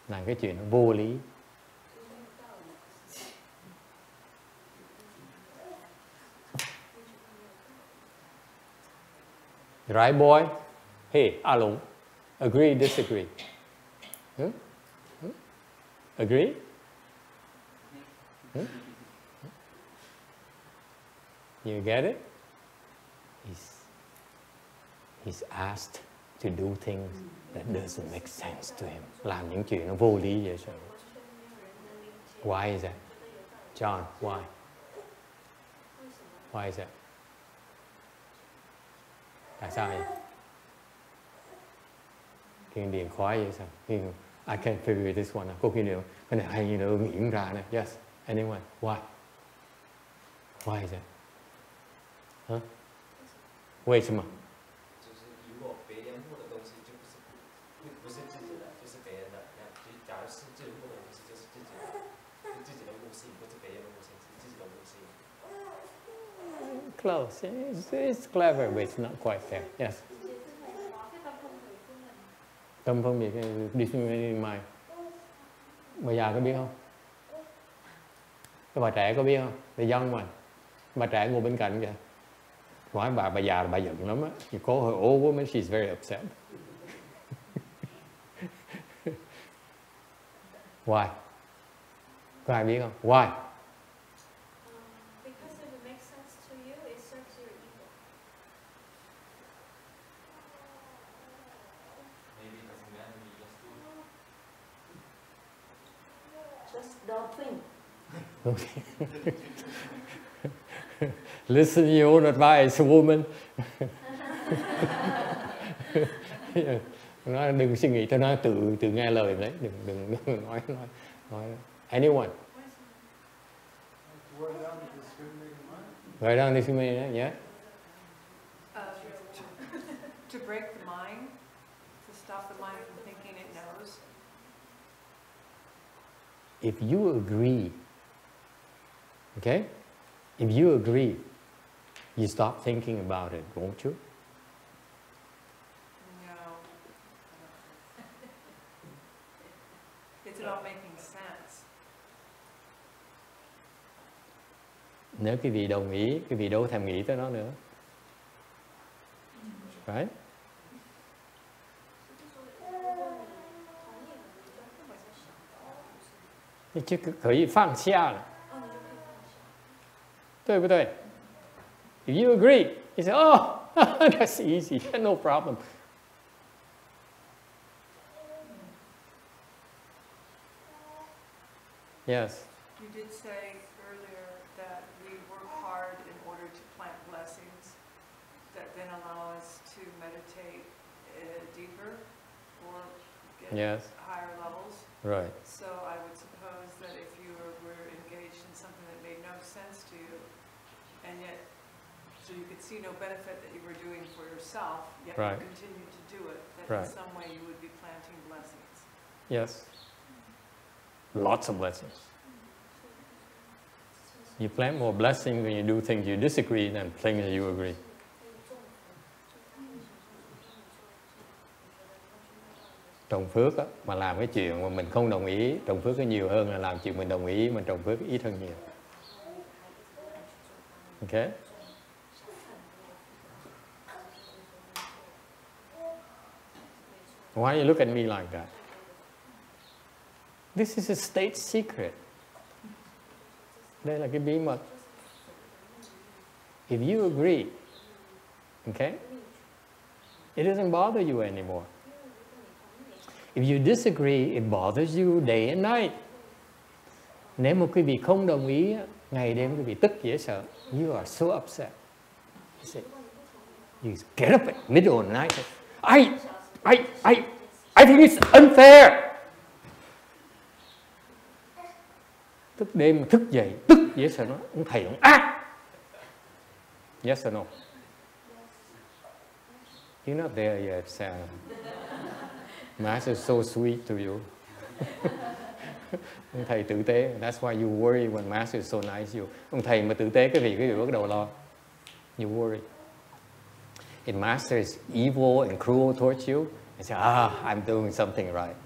Speaker 1: Làm cái chuyện nó vô lý. Right boy? Hey, alo. Agree, disagree? Huh? Huh? Agree? Huh? You get it? He's asked to do things that doesn't make sense to him. Làm những chuyện nó vô lý vậy sao? Why is that? John, why? Why is that? Tại sao vậy? Kiên điền khoái vậy sao? Kiên, I can't figure this one out. Cô Kiên điền, cái này hay như nữa, nghĩ không ra nè. Yes, anyone? Why? Why is that? Huh? 为什么？
Speaker 7: 就是如果别人做的东西就不是自己的，就是别人的。假如是自己做的东西，就是自己的悟性，不是别人的悟性，是自己的悟性。
Speaker 1: Close. It's clever, but it's not quite fair. Yes. Tâm phân biệt discrimination mind. Bà già có biết không? Cái bà trẻ có biết không? Bà dân mà. Bà trẻ ngồi bên cạnh kìa. Nói bà già là bà giận lắm á. You call her old woman, she's very upset. Why? Có ai biết không? Why?
Speaker 4: Because if it makes sense to you, it serves your ego.
Speaker 7: Maybe it doesn't matter, you just do.
Speaker 3: Just don't think.
Speaker 1: Okay. Listen to your own advice, woman. Nói đừng suy nghĩ, tôi nói tự nghe lời đấy, đừng nói. Anyone? Write down discrimination, yeah.
Speaker 5: To break the mind, to stop the mind from thinking it knows.
Speaker 1: If you agree, okay? If you agree, you stop thinking about it, won't you?
Speaker 5: No. It's about making sense.
Speaker 1: Nếu quý vị đồng ý, quý vị đâu thèm nghĩ tới nó nữa. Right? Thì chứ可以放下了。对不对？ If you agree, you say, oh, that's easy, no problem. Yes.
Speaker 5: You did say earlier that we work hard in order to plant blessings that then allow us to meditate deeper or get
Speaker 1: Yes.
Speaker 5: higher levels.
Speaker 1: Right.
Speaker 5: So I would suppose that if you were engaged in something that made no sense to you, and yet, so you could see no benefit that you were doing for yourself, yet
Speaker 1: Right.
Speaker 5: you continued to do it, that
Speaker 1: Right.
Speaker 5: in some way you would be planting blessings.
Speaker 1: Yes. Lots of blessings. You plant more blessings when you do things you disagree than things that you agree. Trồng phước á, mà làm cái chuyện mà mình không đồng ý, trồng phước có nhiều hơn là làm chuyện mình đồng ý, mình trồng phước ít hơn nhiều. Okay? Why you look at me like that? This is a state secret. Đây là cái bí mật. If you agree, okay, it doesn't bother you anymore. If you disagree, it bothers you day and night. Nếu mà quý vị không đồng ý, ngày đêm quý vị tức dễ sợ. You are so upset. You say, you get up at middle of the night. I think it's unfair. Thức đêm thức dậy, tức dễ sợ nó. Ông thầy ông ác. Yes or no? You're not there yet, Sarah. Master is so sweet to you. Ông thầy tử tế. That's why you worry when Master is so nice to you. Ông thầy mà tử tế, quý vị bắt đầu lo. You worry. If Master is evil and cruel towards you, you say, I'm doing something right.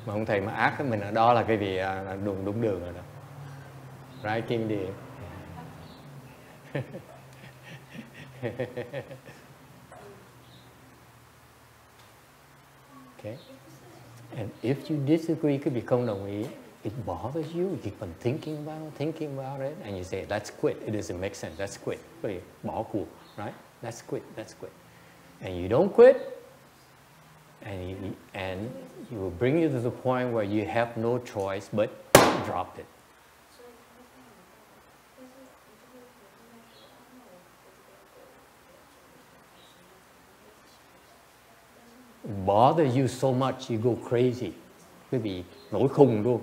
Speaker 1: Mà ông thầy mà ác với mình ở đó là cái gì là đúng đường rồi đó. Right, Kim Đi? Okay. And if you disagree, cái việc không đồng ý, it bothers you, you keep on thinking about it, and you say, let's quit, it doesn't make sense, let's quit. Cái bỏ cuộc, right? Let's quit. And you don't quit, and you will bring you to the point where you have no choice but drop it. Bother you so much, you go crazy. Quý vị nổi khùng luôn.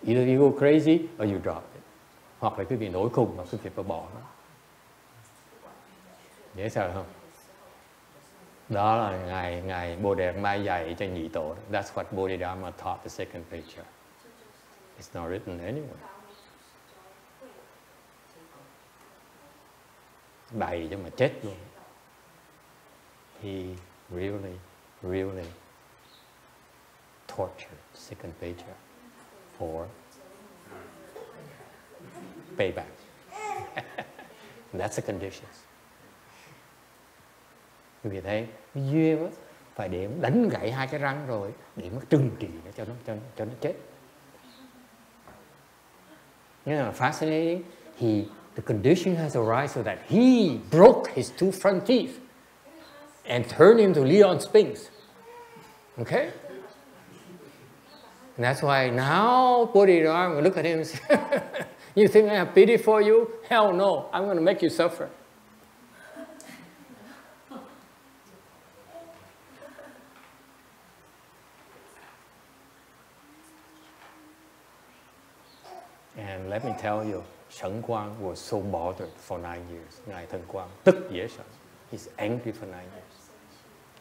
Speaker 1: Either you go crazy or you drop it. Hoặc là quý vị nổi khùng mà quý vị phải bỏ nó. Dễ sợ không? Đó là ngài Bodhidharma dạy cho nhị tổ. That's what Bodhidharma taught the 2nd Patriarch. It's not written anywhere. Đầy cho mà chết luôn. He really tortured 2nd Patriarch for payback. That's the conditions. Quý vị thấy duyên á, phải điểm đánh gãy 2 cái răng rồi để nó trừng trị nó cho nó chết. You know, fascinating. The condition has arisen so that he broke his 2 front teeth and turned him to Leon Spinks. Okay? And that's why now Bodhidharma look at him and say, you think I have pity for you? Hell no, I'm going to make you suffer. And let me tell you, Shen Quang was so bothered for 9 years. Ngài Thần Quang tức dễ sợ. He's angry for 9 years.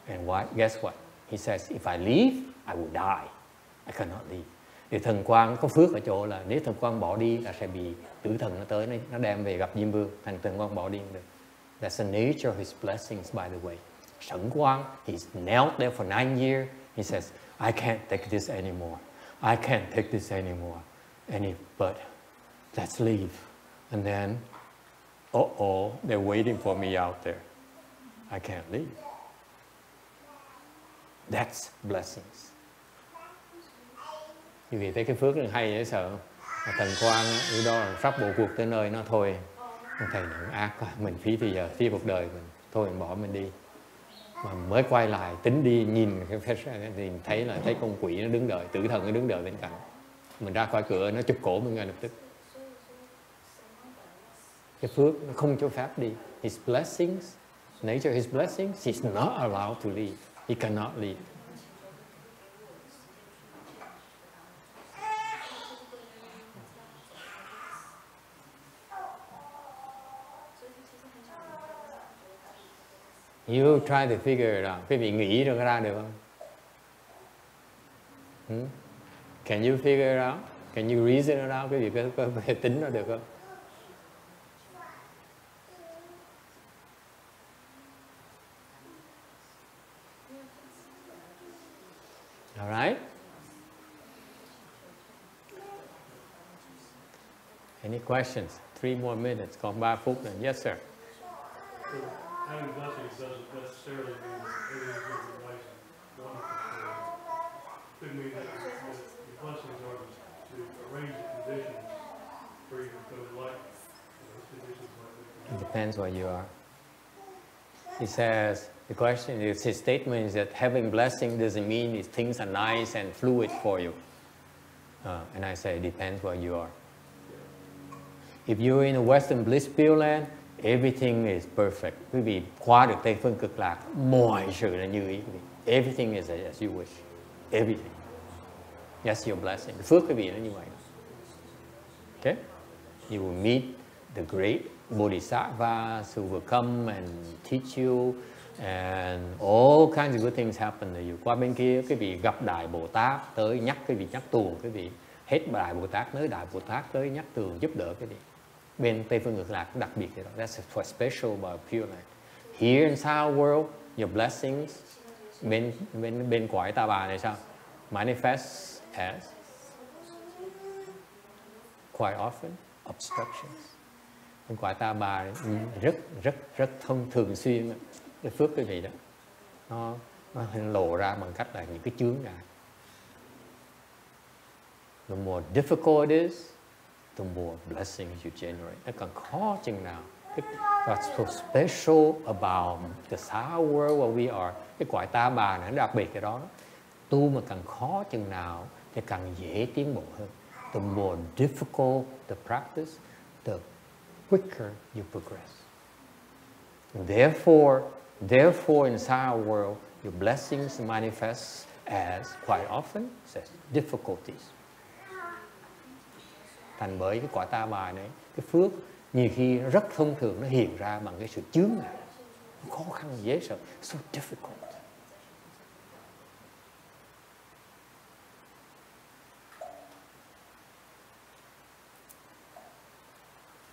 Speaker 1: And why? Guess what? He says, if I leave, I will die. I cannot leave. Thì Thần Quang có phước ở chỗ là nếu Thần Quang bỏ đi là sẽ bị tử thần nó tới, nó đem về gặp Diêm Vương. Thành Thần Quang bỏ đi không được. That's the nature of his blessings, by the way. Shen Quang, he's knelt there for 9 years. He says, I can't take this anymore. I can't take this anymore. But let's leave. And then, they're waiting for me out there. I can't leave. That's blessings. Quý vị thấy cái phước này hay dễ sợ không? Thần Quang ở đó là sắp bộ cuộc tới nơi nó thôi. Thầy nó ác quá, mình phí thì giờ, phí cuộc đời mình. Thôi mình bỏ mình đi. Mà mới quay lại, tính đi, nhìn thì thấy con quỷ nó đứng đợi, tử thần nó đứng đợi bên cạnh. Mình ra khỏi cửa, nó chụp cổ mình ngay lập tức. Cái phước nó không cho phép đi. His blessings, nature of his blessings, he's not allowed to leave. He cannot leave. You try to figure it out. Quý vị nghĩ ra được không? Can you figure it out? Can you reason it out? Quý vị có thể tính nó được không? All right? Any questions? 3 more minutes. Còn 3 phút nữa. Yes, sir.
Speaker 9: Having blessings doesn't necessarily mean everything's going to be nice and wonderful. Could mean that the blessings are to arrange the conditions for you to go to life. Those conditions might be.
Speaker 1: It depends where you are. He says, the question is, his statement is that having blessing doesn't mean that things are nice and fluid for you. And I say, it depends where you are. If you're in a Western bliss pure land, everything is perfect. Quý vị qua được Tây Phương Cực Lạc, mọi sự là như ý quý vị. Everything is as you wish. Everything. That's your blessing. Phước quý vị nó như vậy. Okay? You will meet the great Bodhisattvas who will come and teach you, and all kinds of good things happen to you. Qua bên kia quý vị gặp Đại Bồ Tát tới nhắc quý vị, nhắc tuồng quý vị. Hết Đại Bồ Tát tới Đại Bồ Tát tới nhắc tuồng giúp đỡ quý vị. Bên Tây Phương Cực Lạc đặc biệt vậy đó. That's what's special about Pure Land. Here in South World, your blessings bên cõi Ta Bà này sao? manifests as quite often obstructions. Cái quả ta bà rất thường xuyên cái phước quý vị đó, nó lộ ra bằng cách là những cái chướng ngại. The more difficult it is, the more blessings you generate. Nó càng khó chừng nào. What's so special about the sour world where we are, cái cõi ta bà này nó đặc biệt cái đó. Tu mà càng khó chừng nào thì càng dễ tiến bộ hơn. The more difficult the practice, the quicker you progress. Therefore, in sour world, your blessings manifest as quite often as difficulties. Thành bởi cái quả ta bà này, cái phước nhiều khi rất thông thường nó hiện ra bằng cái sự chướng ngại, khó khăn dễ sợ, so difficult.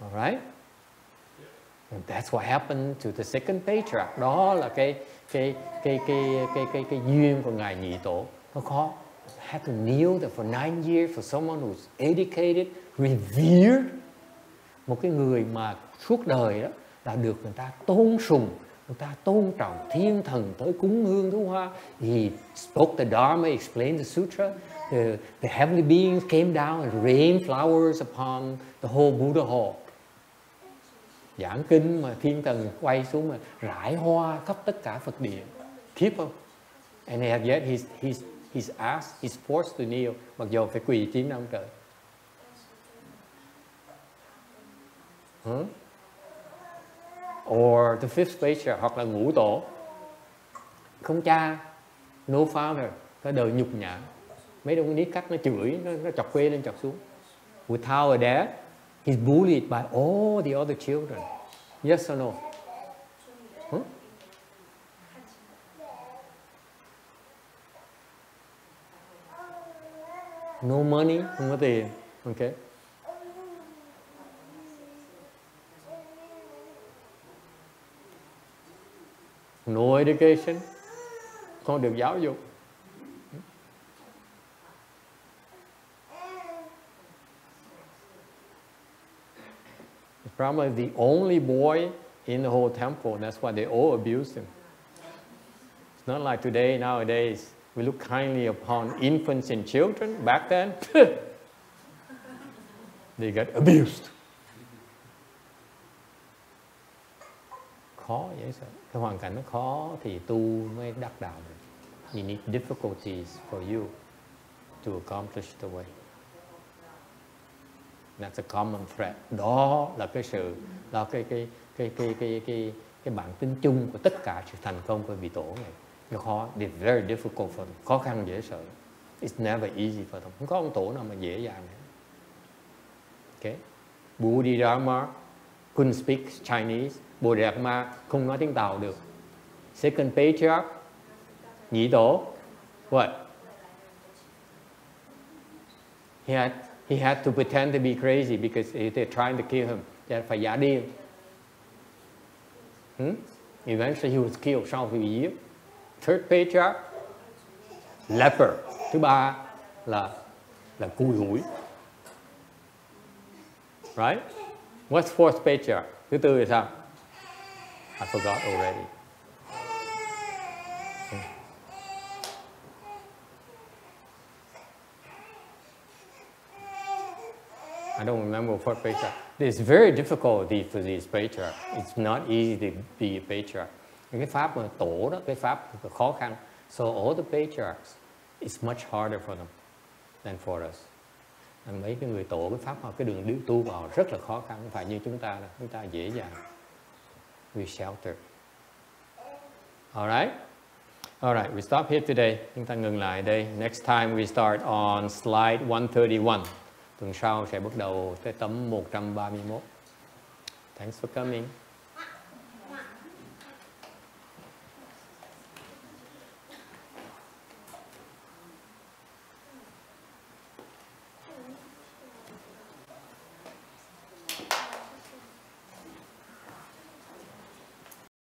Speaker 1: All right? And that's what happened to the 6th Patriarch. Đó là cái duyên của ngài nhị tổ. Nó khó. Had to kneel there for 9 years for someone who's educated, revered. Một cái người mà suốt đời đó là được người ta tôn sùng, người ta tôn trọng, thiên thần tới cúng hương thú hoa. He spoke the Dharma, explained the Sutra. The heavenly beings came down and rained flowers upon the whole Buddha hall. Giảng kinh mà thiên thần quay xuống mà rải hoa khắp tất cả Phật điện. Khiếp không? And yet he's asked, he's forced to kneel, mặc dù phải quỳ 9 năm trời. Or the 5th Patriarch, hoặc là ngũ tổ. Không cha, no father, cái đời nhục nhã. Mấy đồng niết cắt nó chửi, nó chọc quê lên chọc xuống. Without a dad, he's bullied by all the other children. Yes or no? No money, không có tiền. Okay. No education, không được giáo dục. Probably the only boy in the whole temple. That's why they all abused him. It's not like today, nowadays, we look kindly upon infants and children. Back then, they got abused. Khó vậy sao? Cái hoàn cảnh nó khó thì tu mới đắc đạo được. You need difficulties for you to accomplish the way. That's a common thread. Đó là cái sự, đó cái bản tính chung của tất cả sự thành công của vị tổ này. Nó khó, it's very difficult for them. Khó khăn dễ sợ. It's never easy for them. Không có ông tổ nào mà dễ dàng nữa. Okay. Bodhidharma couldn't speak Chinese. Bodhidharma không nói tiếng Tàu được. 2nd Patriarch, nhị tổ, what? He had to pretend to be crazy because they're trying to kill him. Phải giả điên. Eventually he was killed, sau khi bị giết. 3rd Patriarch, leper. Thứ ba là cùi hủi. Right? What's 4th Patriarch? Thứ tư là sao? I forgot already. I don't remember what patriarch. It's very difficult for these patriarchs. It's not easy to be a patriarch. Cái pháp mà tổ đó, cái pháp khó khăn. So all the patriarchs, it's much harder for them than for us. Mấy cái người tổ cái pháp cái đường tu vào rất là khó khăn, không phải như chúng ta dễ dàng. We shelter. All right, we stop here today. Chúng ta ngừng lại đây. Next time we start on slide 131. Tuần sau sẽ bắt đầu tới tấm 131. Thanks for coming.